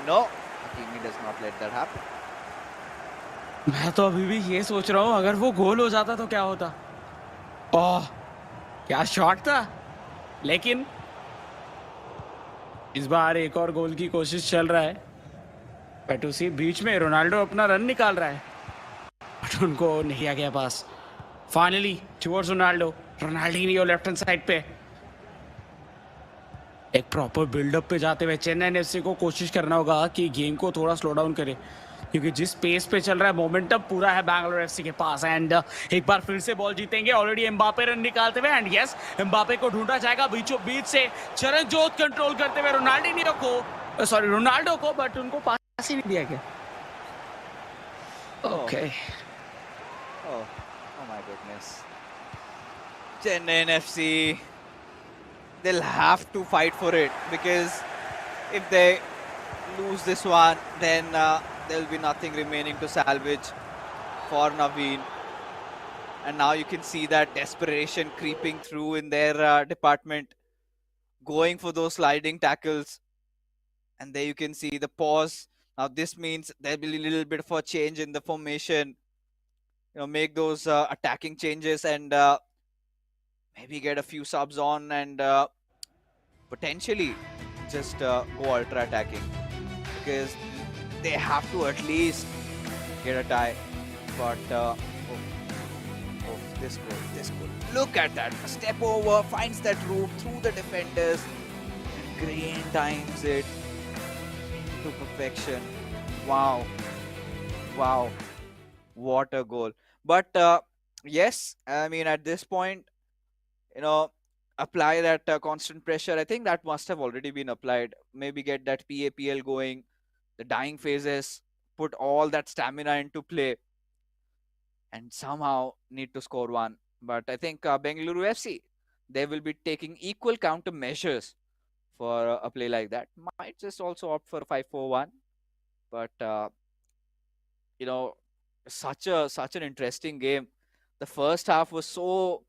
no, Hakimi does not let that happen. मैं तो अभी भी ये सोच रहा हूँ अगर वो गोल हो जाता तो क्या होता। ओह क्या शॉट था, लेकिन इस बार एक और गोल की कोशिश चल रहा है, बट उसी बीच में रोनाल्डो अपना रन निकाल रहा है, बट उनको नहीं किया गया pass. Finally towards Ronaldo, Ronaldinho left hand side पे एक प्रॉपर बिल्डअप पे जाते हुए चेन्नई एफसी को कोशिश करना होगा कि गेम को थोड़ा स्लो डाउन करे, क्योंकि जिस पेस पे चल रहा है मोमेंटम पूरा है बैंगलोर एफसी के पास। एंड एक बार फिर से बॉल जीतेंगे ऑलरेडी एम्बापे रन निकालते हुए, एंड यस एम्बापे को ढूंढा जाएगा बीचों बीच से, चरणजोत कंट्रोल करते हुए रोनाल्डो को, बट उनको पास ही नहीं दिया गया। Okay Oh my goodness. Chennaiyin FC, they'll have to fight for it, because if they lose this one, then there'll be nothing remaining to salvage for Naveen. And now you can see that desperation creeping through in their department, going for those sliding tackles. And there you can see the pause. Now this means there'll be a little bit of a change in the formation. Make those attacking changes, and maybe get a few subs on, and potentially just go ultra attacking, because they have to at least get a tie. But this goal, look at that, a step over, finds that route through the defenders, and Green times it to perfection. Wow, what a goal. But yes, I mean, at this point, apply that constant pressure. I think that must have already been applied. Maybe get that PAPL going, the dying phases, put all that stamina into play, and somehow need to score one. But I think Bengaluru FC, they will be taking equal countermeasures for a play like that. Might just also opt for 5-4-1. But such an interesting game. The first half was so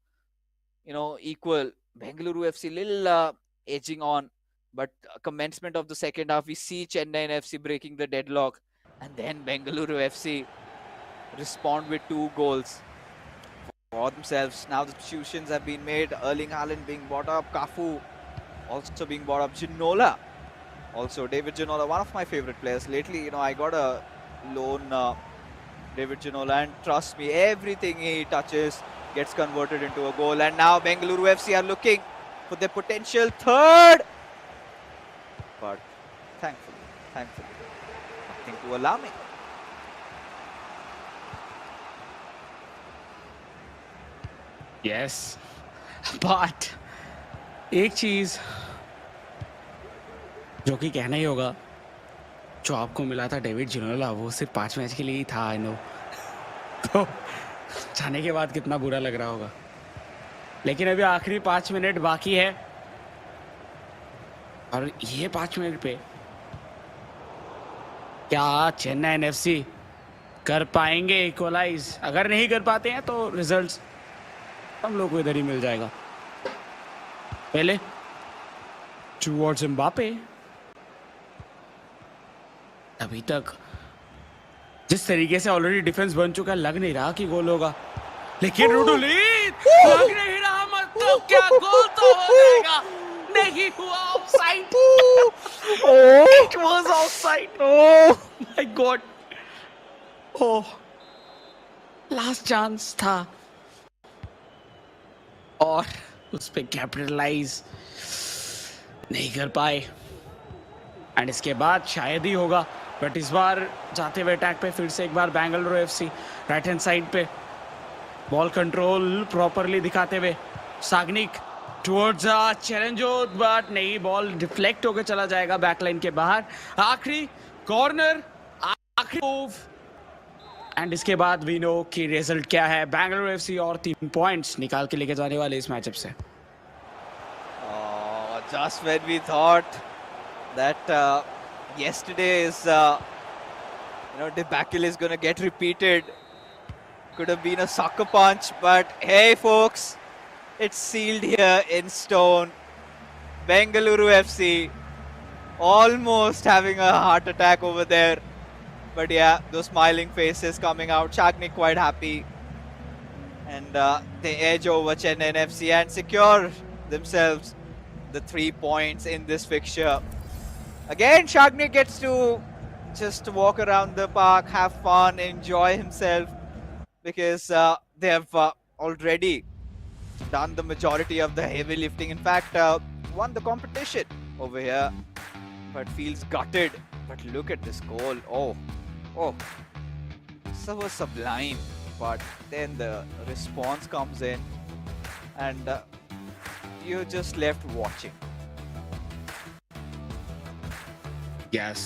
equal. Bengaluru FC little edging on, but commencement of the second half, we see Chennaiyin FC breaking the deadlock, and then Bengaluru FC respond with 2 goals for themselves. Now the substitutions have been made. Erling Haaland being brought up, Cafu also being brought up, Ginola also, David Ginola, one of my favorite players lately. I got a loan David Ginola, and trust me, everything he touches gets converted into a goal. And now Bengaluru FC are looking for their potential third, but thankfully, nothing to allow me. Yes, but एक चीज जो कि कहना ही होगा जो आपको मिला था डेविड जिनोला, वो सिर्फ 5 मैच के लिए ही था, आई नो। तो जाने के बाद कितना बुरा लग रहा होगा, लेकिन अभी आखिरी 5 मिनट बाकी है और ये 5 मिनट पे क्या चेन्नई एफसी कर पाएंगे इक्वलाइज? अगर नहीं कर पाते हैं तो रिजल्ट्स हम लोग को इधर ही मिल जाएगा। पहले टुवर्ड्स एम्बापे, अभी तक जिस तरीके से ऑलरेडी डिफेंस बन चुका है, लग नहीं रहा कि गोल होगा, लेकिन रुडुलीत लग नहीं रहा, मतलब क्या गोल तो हो जाएगा। नहीं हुआ, offside. It was offside. Oh my God, oh last chance था और उस पे कैपिटलाइज नहीं कर पाए, एंड इसके बाद शायद ही होगा, बट इस बार जाते हुए अटैक पे फिर से एक बार Bengaluru FC right hand side पे बॉल कंट्रोल प्रॉपरली दिखाते हुए सागनिक टुवर्ड्स चैलेंजर, बट नहीं, बॉल डिफ्लेक्ट होकर चला जाएगा बैकलाइन के बाहर। आखिरी कॉर्नर, आखिरी मूव, एंड इसके बाद वी नो कि रिजल्ट क्या है। बेंगलुरु एफसी और 3 पॉइंट्स निकाल के लेके जाने वाले इस मैचअप से। Just when we thought that yesterday's debacle is going to get repeated, could have been a sucker punch, but hey folks, it's sealed here in stone. Bengaluru FC almost having a heart attack over there, but yeah, those smiling faces coming out. Shagni quite happy, and they edge over Chennaiyin FC and secure themselves the 3 points in this fixture. Again, Shagni gets to just walk around the park, have fun, enjoy himself, because they have already done the majority of the heavy lifting. In fact, won the competition over here, but feels gutted. But look at this goal. Oh, so was sublime. But then the response comes in, and you're just left watching. Yes.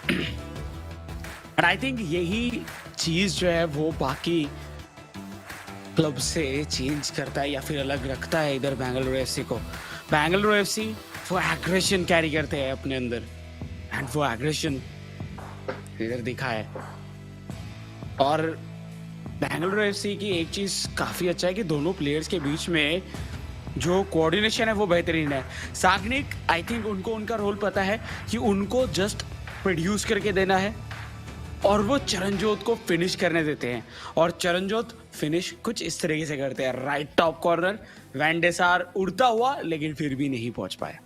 And I think यही चीज जो है वो बाकी club से change करता है या फिर अलग रखता है इधर बेंगलुरु एफसी को। बेंगलुरु एफसी वो एग्रेशन कैरी करते हैं अपने अंदर, एंड वो एग्रेशन इधर दिखा है। और बेंगलुरु एफसी की एक चीज काफी अच्छा है कि दोनों प्लेयर्स के बीच में जो कोऑर्डिनेशन है वो बेहतरीन है। सागनिक, आई थिंक उनको उनका रोल पता है कि उनको जस्ट प्रोड्यूस करके देना है और वो चरणजोत को फिनिश करने देते हैं, और चरणजोत फिनिश कुछ इस तरीके से करते हैं। राइट टॉप कॉर्नर, वैंडेसार उड़ता हुआ, लेकिन फिर भी नहीं पहुंच पाया।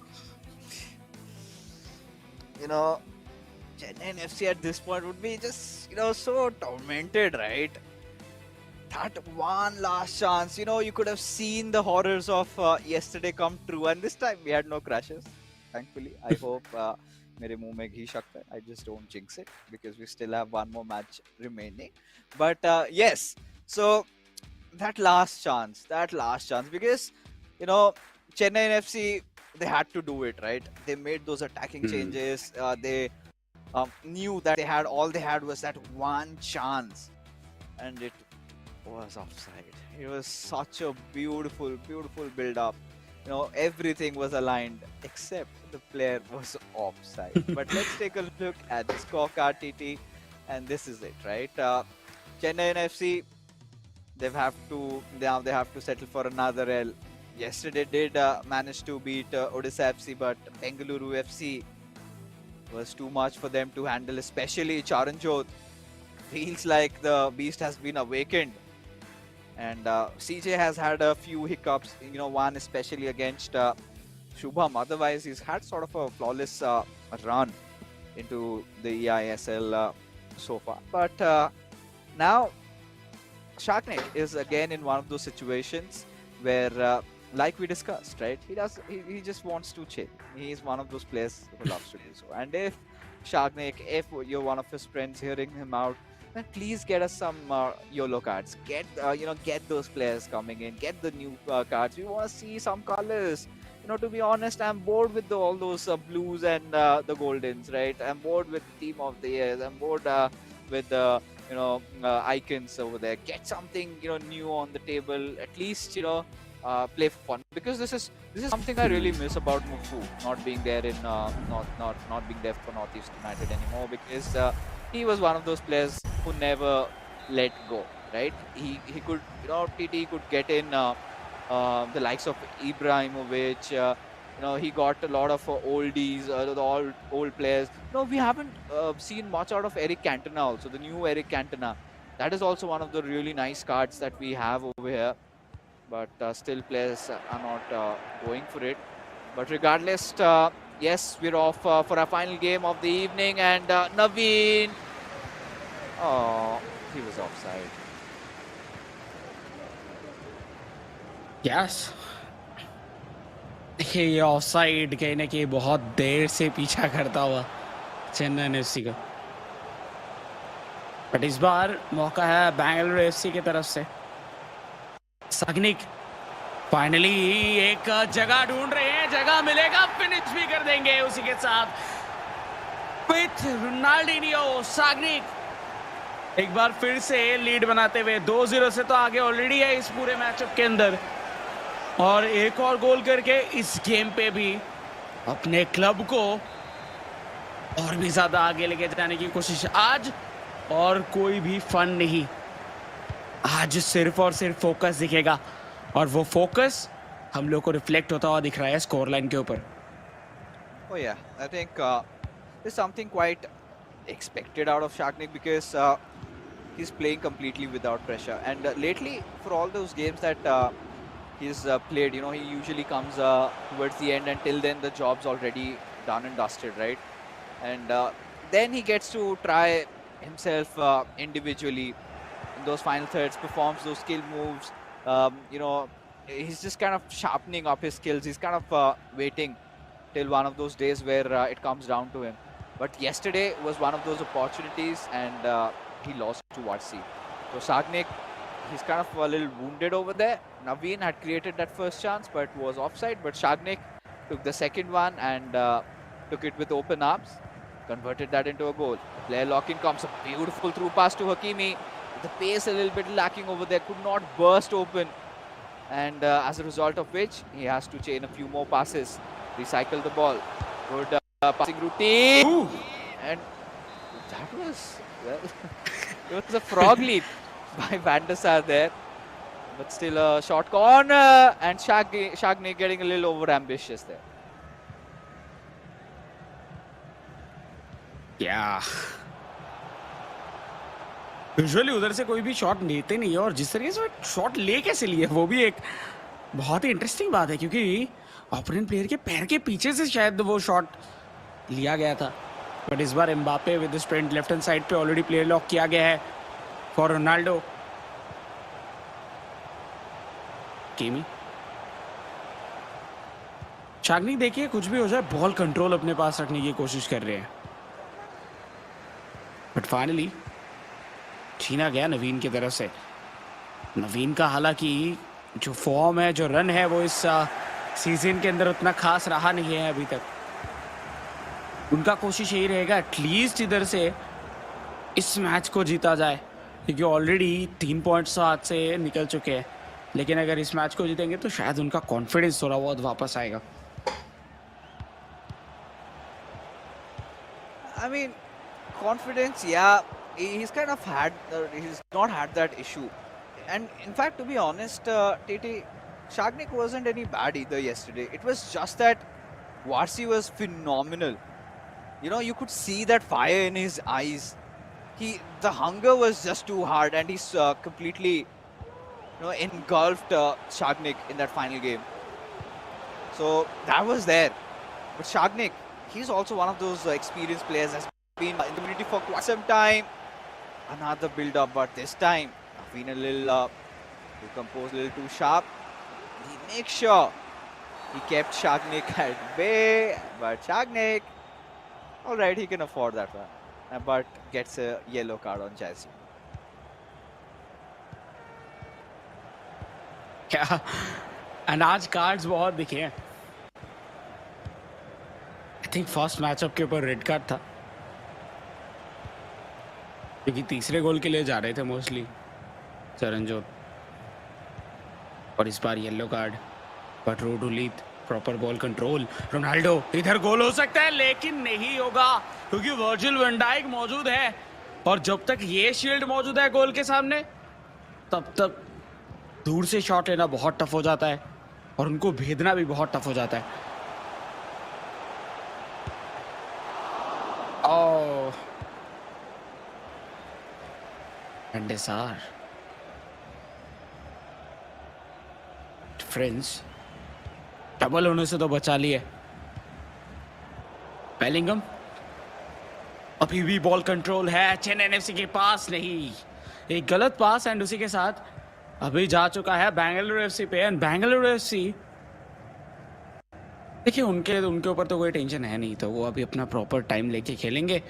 Chennaiyin FC at this point would be just, so tormented, right? That one last chance, you could have seen the horrors of yesterday come true, and this time we had no crashes, thankfully. I hope mere muh mein ghee shakta hai. I just don't jinx it because we still have one more match remaining. But yes, so that last chance, because Chennai FC, they had to do it, right? They made those attacking changes. They knew that all they had was that one chance, and it was offside. It was such a beautiful build up. Everything was aligned except the player was offside. But let's take a look at the scorecard, TT, and this is it, right? Chennai FC, they have to settle for another L. Yesterday did manage to beat Odisha FC, but Bengaluru FC was too much for them to handle, especially Charanjot. Feels like the beast has been awakened. And CJ has had a few hiccups, one especially against Shubham. Otherwise, he's had sort of a flawless run into the eISL so far. But now, Sharknet is again in one of those situations where, like we discussed, right? He just wants to chill. He's one of those players who loves to do so. And if Sharknet, if you're one of his friends hearing him out, then please get us some YOLO cards. Get those players coming in. Get the new cards. We want to see some colors. to be honest, I'm bored with all those blues and the goldens, right? I'm bored with team of the years. I'm bored with the icons over there. Get something new on the table. At least play for fun, because this is something I really miss about Mufu not being there in not being there for Northeast United anymore, because he was one of those players who never let go, right? He could TT could get in. The likes of Ibrahimovic. He got a lot of oldies, the old players. No, we haven't seen much out of Eric Cantona also, the new Eric Cantona. That is also one of the really nice cards that we have over here. But still players are not going for it. But regardless, yes, we're off for our final game of the evening. And Naveen, oh, he was offside. Yes ये offside कहीं ना कहीं बहुत देर से पीछा करता हुआ Chennai FC का, बट इस बार मौका है बेंगलुरु एफसी की तरफ से। सागनिक फाइनली एक जगह ढूंढ रहे हैं, जगह मिलेगा, फिनिश भी कर देंगे उसी के साथ विथ रोनाल्डिनियो। सागनिक एक बार फिर से लीड बनाते हुए 2-0 से तो आगे ऑलरेडी है इस पूरे मैचअप के अंदर, और एक और गोल करके इस गेम पे भी अपने क्लब को और भी ज्यादा आगे लेके जाने की कोशिश आज, और कोई भी फन नहीं, आज सिर्फ और सिर्फ फोकस दिखेगा, और वो फोकस हम लोग को रिफ्लेक्ट होता हुआ दिख रहा है स्कोर लाइन के ऊपर। Oh yeah, I think there's something quite expected out of Shagnik, because he's playing completely without pressure. And lately, for all those games that he's played, he usually comes towards the end, and till then the job's already done and dusted, right? And then he gets to try himself individually in those final thirds, performs those skill moves. He's just kind of sharpening up his skills. He's kind of waiting till one of those days where it comes down to him. But yesterday was one of those opportunities, and he lost to Varsi. So Sagnik, he's kind of a little wounded over there. Naveen had created that first chance, but was offside. But Shagnik took the second one and took it with open arms, converted that into a goal. Player lock-in comes, a beautiful through pass to Hakimi. The pace a little bit lacking over there, could not burst open. And as a result of which, he has to chain a few more passes, recycle the ball. Good passing routine. Ooh. And that was, well, it was a frog leap by Van der Sar there. But still a short corner, and Shagny getting a little over ambitious there. क्या usually उधर से कोई भी shot लेते नहीं है, और जिस तरीके से शॉट ले कैसे लिए वो भी एक बहुत ही इंटरेस्टिंग बात है, क्योंकि ओपोनेंट प्लेयर के पैर के पीछे से शायद वो शॉट लिया गया था। बट इस बार Mbappe with sprint left hand side पे ऑलरेडी प्लेयर लॉक किया गया है फॉर रोनाल्डो। केमी शागनी देखिए, कुछ भी हो जाए बॉल कंट्रोल अपने पास रखने की कोशिश कर रहे हैं, बट फाइनली छीना गया नवीन की तरफ से। नवीन का हालांकि जो फॉर्म है, जो रन है, वो इस सीजन के अंदर उतना खास रहा नहीं है अभी तक। उनका कोशिश यही रहेगा एटलीस्ट इधर से इस मैच को जीता जाए, क्योंकि ऑलरेडी 3 पॉइंट्स हाथ से निकल चुके हैं, लेकिन अगर इस मैच को जीतेंगे तो शायद उनका कॉन्फिडेंस थोड़ा बहुत वापस आएगा। I mean, confidence, yeah, he's kind of he's not had that issue. And in fact, to be honest, TT, Shagnik wasn't any bad either yesterday. It was just that Varsi was phenomenal. You could see that fire in his eyes. The hunger was just too hard, and he's completely, engulfed Shagnik in that final game. So that was there. But Shagnik, he's also one of those experienced players, has been in the community for quite some time. Another build-up, but this time, been a little too composed, a little too sharp. He makes sure he kept Shagnik at bay, but Shagnik, all right, he can afford that one, but gets a yellow card on Chelsea. क्या and आज cards बहुत दिखे हैं, think first matchup के ऊपर red card था, क्योंकि तीसरे गोल के लिए जा रहे थे मोस्टली चरणजोत, और इस बार येलो कार्ड। बट रोडुलीत प्रॉपर बॉल कंट्रोल, रोनाल्डो इधर गोल हो सकता है लेकिन नहीं होगा क्योंकि वर्जिल वैन डाइक मौजूद है, और जब तक ये शील्ड मौजूद है गोल के सामने तब तक दूर से शॉट लेना बहुत टफ हो जाता है और उनको भेदना भी बहुत टफ हो जाता है। ओह, एंडेसार फ्रेंड्स डबल होने से तो बचा लिए। बेलिंगम अभी भी बॉल कंट्रोल है, चेन्नई एफसी के पास नहीं, एक गलत पास एंड उसी के साथ अभी जा चुका है बेंगलुरु एफसी पे। एंड बेंगलुरु एफसी देखिए उनके ऊपर तो कोई टेंशन है नहीं, तो वो अभी अपना प्रॉपर टाइम लेके खेलेंगे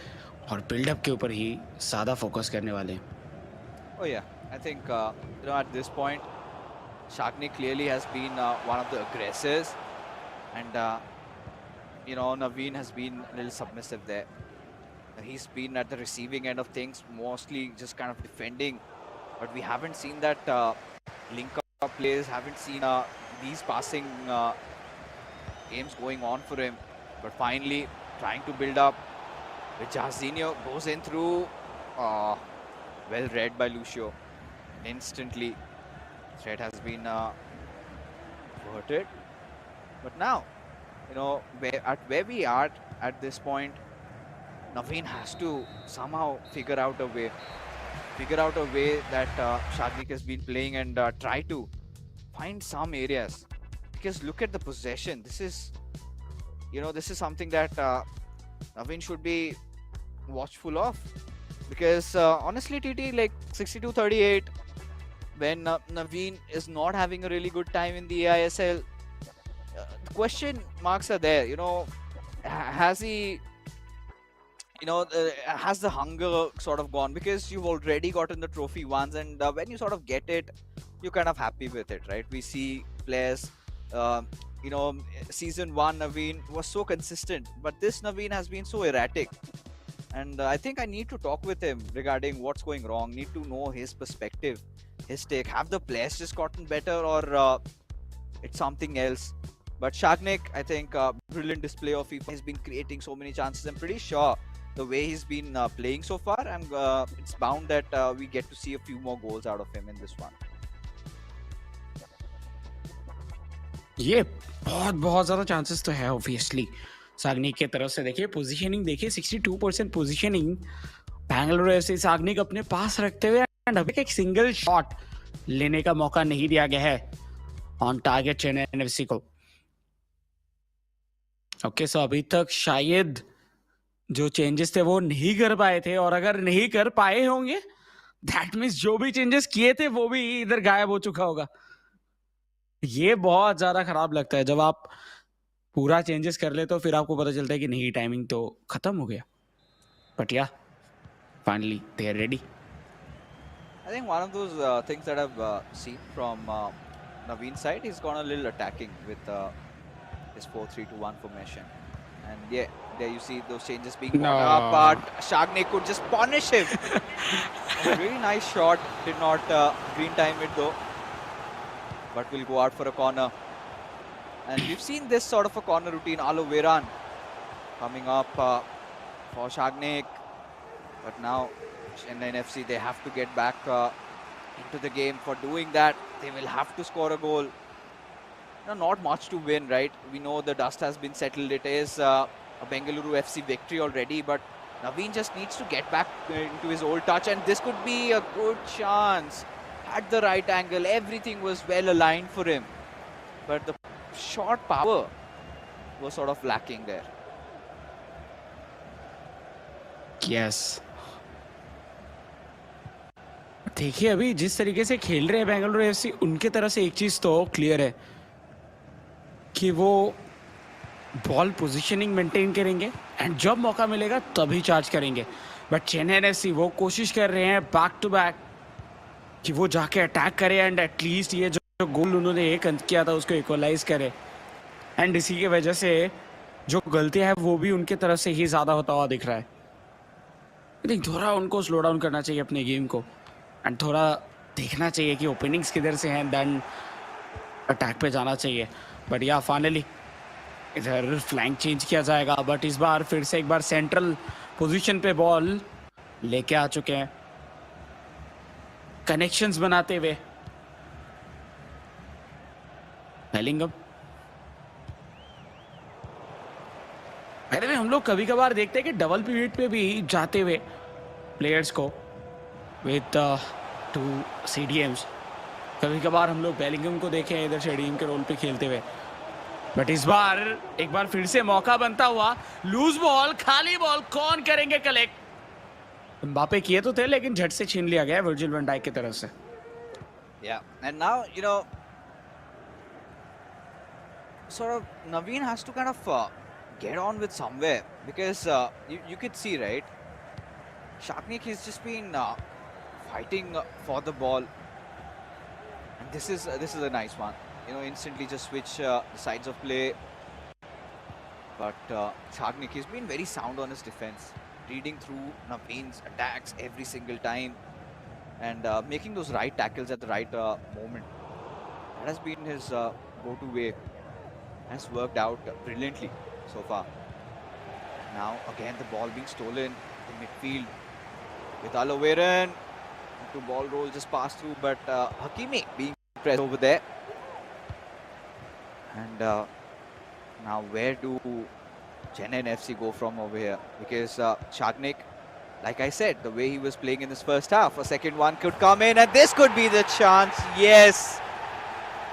और बिल्डअप के ऊपर ही ज़्यादा फोकस करने वाले हैं। Oh yeah, I think at this point, Shagney clearly has been one of the aggressors, and Naveen has been a little submissive there. He's been at the receiving end of things, mostly just kind of defending, but we haven't seen that link-up plays, haven't seen these passing games going on for him. But finally, trying to build up. With Jarzinho goes in through. Well read by Lucio. Instantly, threat has been averted. But now, where we are at this point, Naveen has to somehow figure out a way that Shagnik has been playing and try to find some areas. Because look at the possession. This is something that Naveen should be watchful of. Because honestly, TT, like 62-38, when Naveen is not having a really good time in the eISL, the question marks are there. Has he, has the hunger sort of gone? Because you've already gotten the trophy once, and when you sort of get it, you're kind of happy with it, right? We see players, season 1 Naveen was so consistent, but this Naveen has been so erratic. And I think I need to talk with him regarding what's going wrong, need to know his perspective, his take. Have the players just gotten better, or it's something else? But Shagnik, I think, brilliant display of FIFA. He's been creating so many chances. I'm pretty sure the way he's been playing so far, it's bound that we get to see a few more goals out of him in this one. ये बहुत ज़्यादा chances तो है obviously Sagnik की तरफ से। देखिए positioning देखिए, 62% पोजीशनिंग बेंगलुरु एफसी साग्निक अपने पास रखते हुए, एंड अभी एक सिंगल शॉट लेने का मौका नहीं दिया गया है ऑन टारगेट चेन्नई एफसी को। ओके, सो अभी तक शायद जो चेंजेस थे वो नहीं कर पाए थे, और अगर नहीं कर पाए होंगे दैट मीन्स जो भी चेंजेस किए थे वो भी इधर गायब हो चुका होगा। ये बहुत ज्यादा खराब लगता है जब आप पूरा चेंजेस कर ले तो फिर आपको पता चलता है कि नहीं, टाइमिंग तो खत्म हो गया। But yeah finally they are ready. I think one of those things that I've seen from Naveen's side, he's gone a little attacking with his 4-3-2-1 formation. And yeah, there you see those changes being brought up, but Shagnik could just punish him. A really nice shot, did not green time it though, but will go out for a corner. And we've seen this sort of a corner routine, Alo Veran coming up for Shagnik, but now Chennaiyin FC, they have to get back into the game. For doing that, they will have to score a goal. Not much to win, right? We know the dust has been settled. It is a Bengaluru FC victory already, but Naveen just needs to get back into his old touch, and this could be a good chance. At the right angle, everything was well aligned for him, but the shot power was sort of lacking there. Yes. देखिए अभी जिस तरीके से खेल रहे हैं Bengaluru FC, उनके तरफ से एक चीज तो क्लियर है कि वो बॉल पोजीशनिंग मेंटेन करेंगे एंड जब मौका मिलेगा तभी चार्ज करेंगे। बट चेन्नई एफसी वो कोशिश कर रहे हैं बैक टू बैक कि वो जाके अटैक करे एंड एटलीस्ट ये जो गोल उन्होंने एक अंत किया था उसको इक्वलाइज करे। एंड इसी की वजह से जो गलतियां है वो भी उनके तरफ से ही ज्यादा होता हुआ दिख रहा है। आई थिंक थोड़ा उनको स्लो डाउन करना चाहिए अपने गेम को, एंड थोड़ा देखना चाहिए कि ओपनिंग्स किधर से हैं, देन अटैक पे जाना चाहिए। बट या फाइनली इधर फ्लैंक चेंज किया जाएगा, बट इस बार फिर से एक बार सेंट्रल पोजीशन पे बॉल लेके आ चुके हैं, कनेक्शंस बनाते हुए बेलिंगम। पहले भी हम लोग कभी कभार देखते हैं कि डबल पीरियड पे भी जाते हुए प्लेयर्स को विद 2 CDMs, कभी कभार हम लोग बेलिंगम को देखे हैं इधर स्टेडियम के रोल पे खेलते हुए। बट इस बार एक बार फिर से मौका बनता हुआ, लूज बॉल, खाली बॉल कौन करेंगे कलेक्ट। एम्बापे किए तो थे लेकिन झट से छीन लिया गया वर्जिल वैन डाइक की तरफ से। Yeah, and now, sort of Naveen has to kind of get on with somewhere, because you could see, right? Shaknik has just been fighting for the ball, and this is a nice one. Instantly just switch the sides of play. But Shaknik has been very sound on his defense, reading through Naveen's attacks every single time, and making those right tackles at the right moment. That has been his go-to way. Has worked out brilliantly so far. Now again the ball being stolen in midfield with Aloveren. To ball roll just passed through, but Hakimi being pressed over there. And now where do Chennaiyin FC go from over here? Because Shagnik, like I said, the way he was playing in this first half, a second one could come in, and this could be the chance. Yes,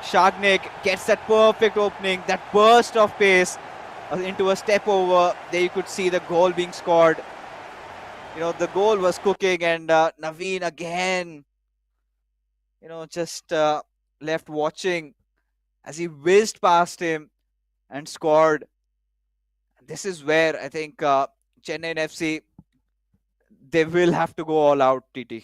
Shagnik gets that perfect opening, that burst of pace into a step over. There you could see the goal being scored. The goal was cooking, and Naveen again, just left watching as he whizzed past him and scored. This is where I think Chennaiyin FC, they will have to go all out, TT.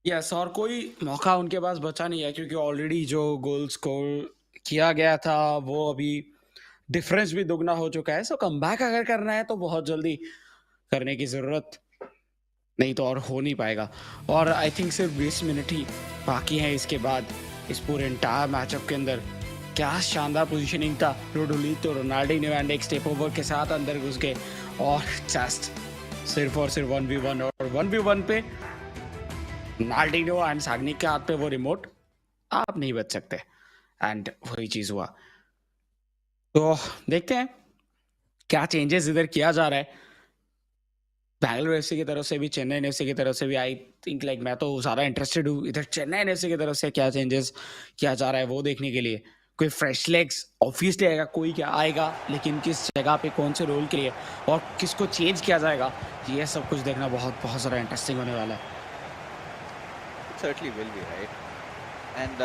Yes, और कोई मौका उनके पास बचा नहीं है क्योंकि already जो goal score किया गया था वो अभी डिफरेंस भी दुगना हो चुका है। सो कमबैक अगर करना है तो बहुत जल्दी करने की जरूरत, नहीं तो और हो नहीं पाएगा। और आई थिंक सिर्फ 20 मिनट ही बाकी हैं इसके बाद इस पूरे एंटायर मैचअप के अंदर। क्या शानदार पोजीशनिंग था, रोडोलितो रोनाल्डिनो एंड एक स्टेप ओवर के साथ अंदर घुस गए और जस्ट सिर्फ और सिर्फ 1v1, और 1v1 पे रोनाल्डिनो एंड सागनिक के हाथ पे वो रिमोट, आप नहीं बच सकते, एंड वही चीज हुआ। तो देखते हैं क्या चेंजेस इधर किया जा रहा है बैंगलोर एफसी की तरफ से भी, चेन्नई एफसी की तरफ से भी। आई थिंक लाइक मैं तो ज़्यादा इंटरेस्टेड हूँ इधर चेन्नई एफसी की तरफ से क्या चेंजेस किया जा रहा है वो देखने के लिए। कोई फ्रेश लेग्स ऑब्वियसली आएगा, कोई क्या आएगा, लेकिन किस जगह पे कौन से रोल के लिए और किसको चेंज किया जाएगा, ये सब कुछ देखना बहुत बहुत ज़्यादा इंटरेस्टिंग होने वाला है। Certainly will be, right? And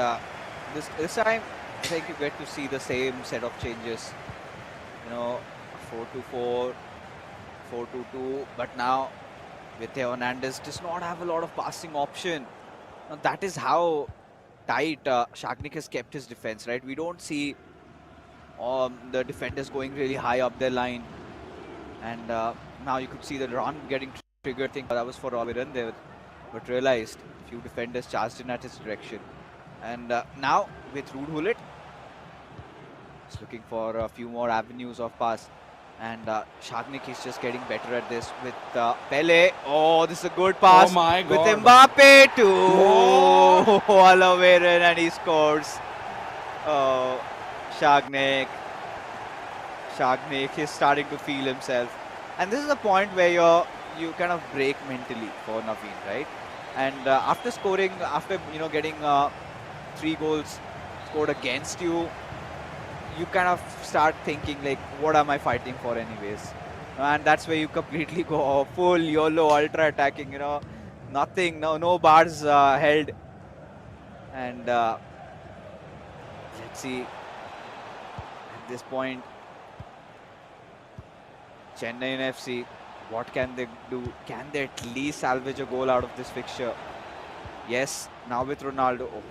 this time, I think you get to see the same set of changes. 4-2-4, 4-2-2, but now with Hernandez does not have a lot of passing option. Now that is how tight Shagnik has kept his defense, right? We don't see the defenders going really high up their line, and now you could see the run getting triggered. I think that was for Robin there, but realized a few defenders charged in at his direction. And now with Ruud Hullet, he's looking for a few more avenues of pass. And Shagnik is just getting better at this with Pele. Oh, this is a good pass. Oh my with God. Mbappe to Oh. Alaveren, and he scores. Oh, Shagnik is starting to feel himself. And this is the point where you kind of break mentally for Naveen, right? And after scoring, after getting 3 goals scored against you, you kind of start thinking like, what am I fighting for anyways? And that's where you completely go full YOLO, ultra attacking, nothing, no bars held. And let's see, at this point, Chennaiyin FC, what can they do? Can they at least salvage a goal out of this fixture? Yes, now with Ronaldo. Oh,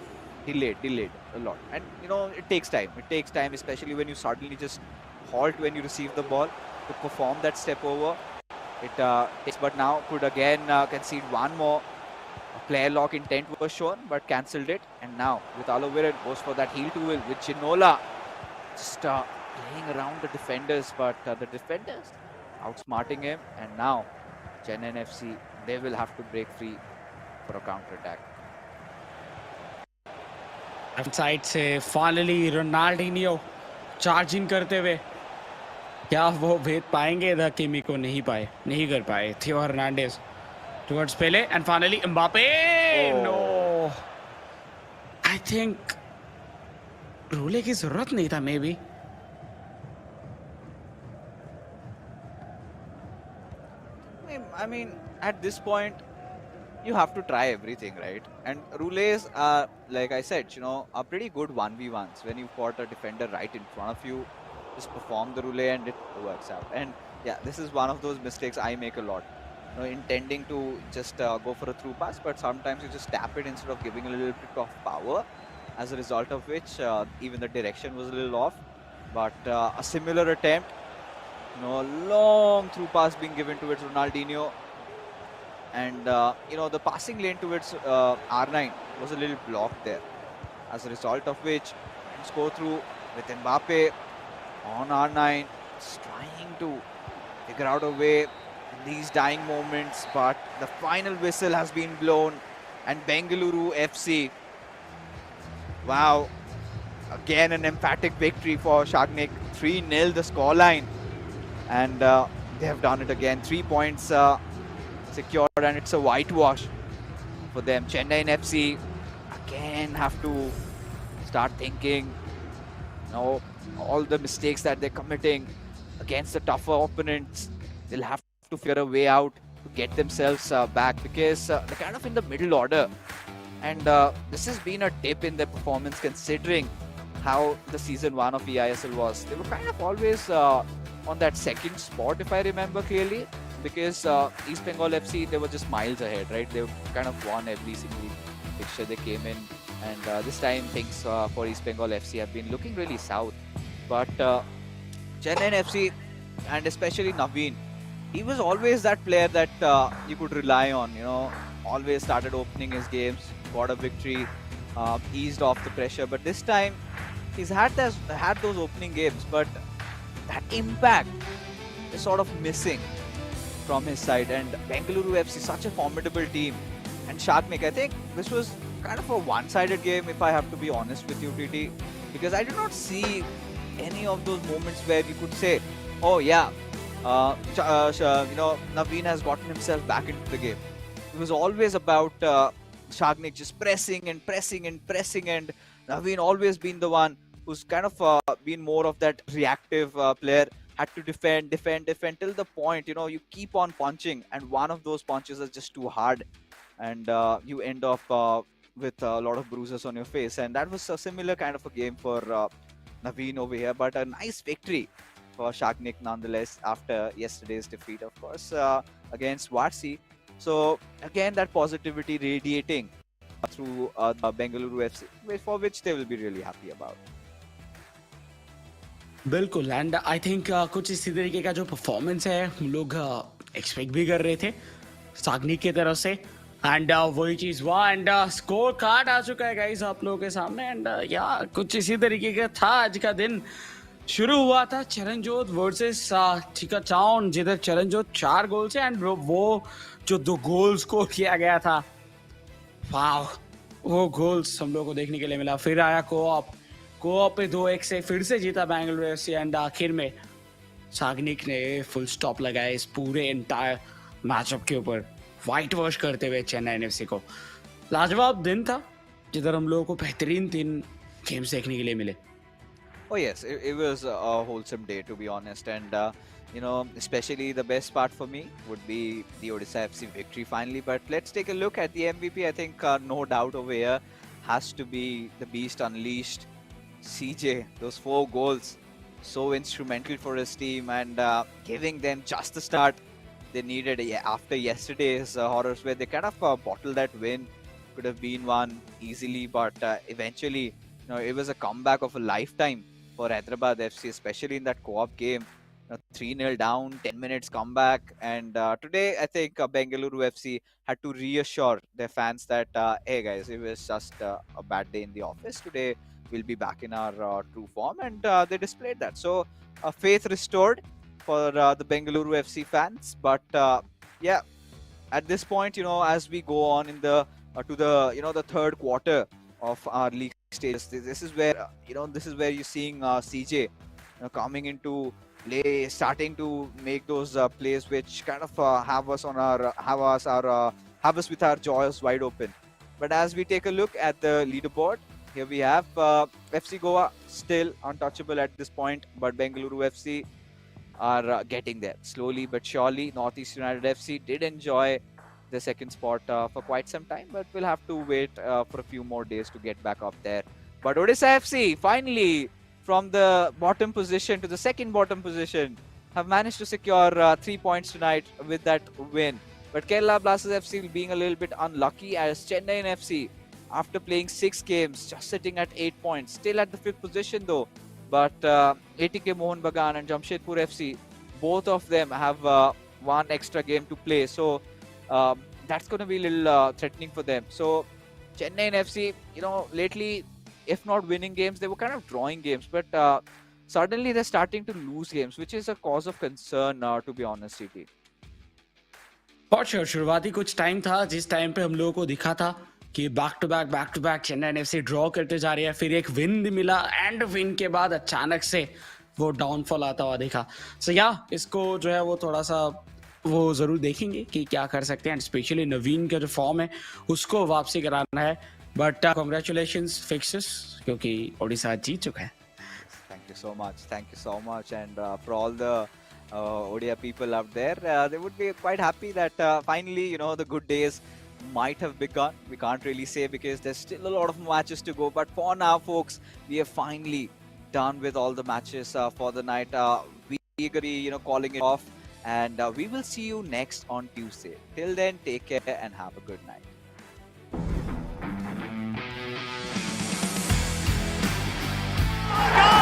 delayed a lot. And it takes time. It takes time, especially when you suddenly just halt when you receive the ball to perform that step over. It takes, but now could again concede one more. A player lock intent was shown, but cancelled it. And now with Aloe goes for that heel to wheel with Ginola, just playing around the defenders, but the defenders outsmarting him. And now Chennaiyin FC, they will have to break free for a counter attack. Side से finally Ronaldinho charge in करते हुए, क्या वो भेद पाएंगे? इधर किमी को नहीं कर पाए Theo Hernandez towards Pele and finally Mbappe. No, I think रूले की जरूरत नहीं था. Maybe I mean, at this point, you have to try everything, right? And roules are, like I said, are pretty good 1v1s. When you've got a defender right in front of you, just perform the roulette and it works out. And yeah, this is one of those mistakes I make a lot. Intending to just go for a through pass, but sometimes you just tap it instead of giving a little bit of power, as a result of which even the direction was a little off. But a similar attempt, long through pass being given towards Ronaldinho. And, the passing lane towards R9 was a little blocked there. As a result of which, let's go through with Mbappe on R9, just trying to figure out a way in these dying moments. But the final whistle has been blown. And Bengaluru FC, wow, again an emphatic victory for Shagnik. 3-0 the scoreline. And they have done it again. 3 points secured, and it's a whitewash for them. Chennaiyin FC again have to start thinking, all the mistakes that they're committing against the tougher opponents. They'll have to figure a way out to get themselves back, because they're kind of in the middle order. And this has been a dip in their performance, considering how the season 1 of eISL was. They were kind of always on that second spot, if I remember clearly, because East Bengal FC, they were just miles ahead, right? They kind of won every single fixture they came in. And this time things for East Bengal FC have been looking really south. But Chennaiyin FC, and especially Naveen, he was always that player that you could rely on, always started opening his games, got a victory, eased off the pressure. But this time, he's had those opening games, but that impact is sort of missing from his side. And Bengaluru FC, such a formidable team. And Shagnik, I think this was kind of a one-sided game, if I have to be honest with you, TT, because I did not see any of those moments where you could say, oh yeah, Naveen has gotten himself back into the game. It was always about Shagnik just pressing and pressing and pressing, and Naveen always been the one who's kind of been more of that reactive player. Had to defend till the point, you keep on punching, and one of those punches is just too hard, and you end up with a lot of bruises on your face. And that was a similar kind of a game for Naveen over here, but a nice victory for Shagnik nonetheless after yesterday's defeat, of course, against Varsi. So again, that positivity radiating through the Bengaluru FC, for which they will be really happy about. बिल्कुल. And I think कुछ इसी तरीके का जो performance है हम लोग expect भी कर रहे थे सागनिक की तरफ से. एंड वही चीज हुआ. एंड स्कोर कार्ड आ चुका है गाइस आप लोगों के सामने. एंड या कुछ इसी तरीके का था आज का दिन. शुरू हुआ था चरणजोत वर्सेस चिकाचाउन, जिधर चरणजोत 4 गोल से, एंड वो जो 2 गोल स्कोर किया गया था, वाह, वो गोल्स हम लोगों को देखने के लिए मिला. फिर आया कोऑप पे 2-1 से फिर से जीता बेंगलुरु एफसी. एंड आखिर में सागनिक ने फुल स्टॉप लगाया इस पूरे एंटायर मैचअप के ऊपर, व्हाइट वॉश करते हुए चेन्नई एफसी को. लाजवाब दिन था जिधर हम लोगों को बेहतरीन 3 गेम्स देखने के लिए मिले. Oh yes, it was a wholesome day, to be honest. And especially the best part for me would be the Odisha FC victory finally. But let's take a look at the MVP. I think no doubt over here has to be the beast unleashed, CJ. Those 4 goals, so instrumental for his team, and giving them just the start they needed after yesterday's horrors, where they kind of bottled that win could have been won easily, but eventually, it was a comeback of a lifetime for Hyderabad FC, especially in that co-op game. 3-0 down, 10 minutes comeback, and today I think Bengaluru FC had to reassure their fans that, hey guys, it was just a bad day in the office. Today we'll be back in our true form, and they displayed that. So faith restored for the Bengaluru FC fans. But yeah, at this point, as we go on in the to the the third quarter of our league stages, this is where this is where you're seeing CJ coming into play, starting to make those plays which kind of have us on our have us with our jaws wide open. But as we take a look at the leaderboard, here we have FC Goa still untouchable at this point, but Bengaluru FC are getting there slowly but surely. Northeast United FC did enjoy the second spot for quite some time, but we'll have to wait for a few more days to get back up there. But Odisha FC finally, from the bottom position to the second bottom position, have managed to secure 3 points tonight with that win. But Kerala Blasters FC being a little bit unlucky, as Chennaiyin FC, after playing 6 games, just sitting at 8 points, still at the 5th position though. But ATK Mohan Bagan and Jamshedpur FC, both of them have one extra game to play. So that's going to be a little threatening for them. So Chennaiyin FC, lately, if not winning games, they were kind of drawing games. But suddenly they're starting to lose games, which is a cause of concern, to be honest, CT. For sure शुरुआती कुछ time था जिस time पे हम लोगों को दिखा था कि back to back Chennai FC draw करते जा रही है, फिर एक विन भी मिला एंड विन के बाद अचानक से वो डाउनफॉल आता हुआ देखा. सो या इसको जो है वो थोड़ा सा वो जरूर देखेंगे कि क्या कर सकते हैं, स्पेशली नवीन का जो फॉर्म है उसको वापसी कराना है. बट कॉन्ग्रेचुलेशंस फिक्सेस, क्योंकि ओडिशा जीत चुका है. Thank you so much, and for all the Odia people out there, they would be quite happy that finally, the good days might have begun. We can't really say because there's still a lot of matches to go. But for now, folks, we are finally done with all the matches for the night. We are going to be, calling it off, and we will see you next on Tuesday. Till then, take care and have a good night. Go!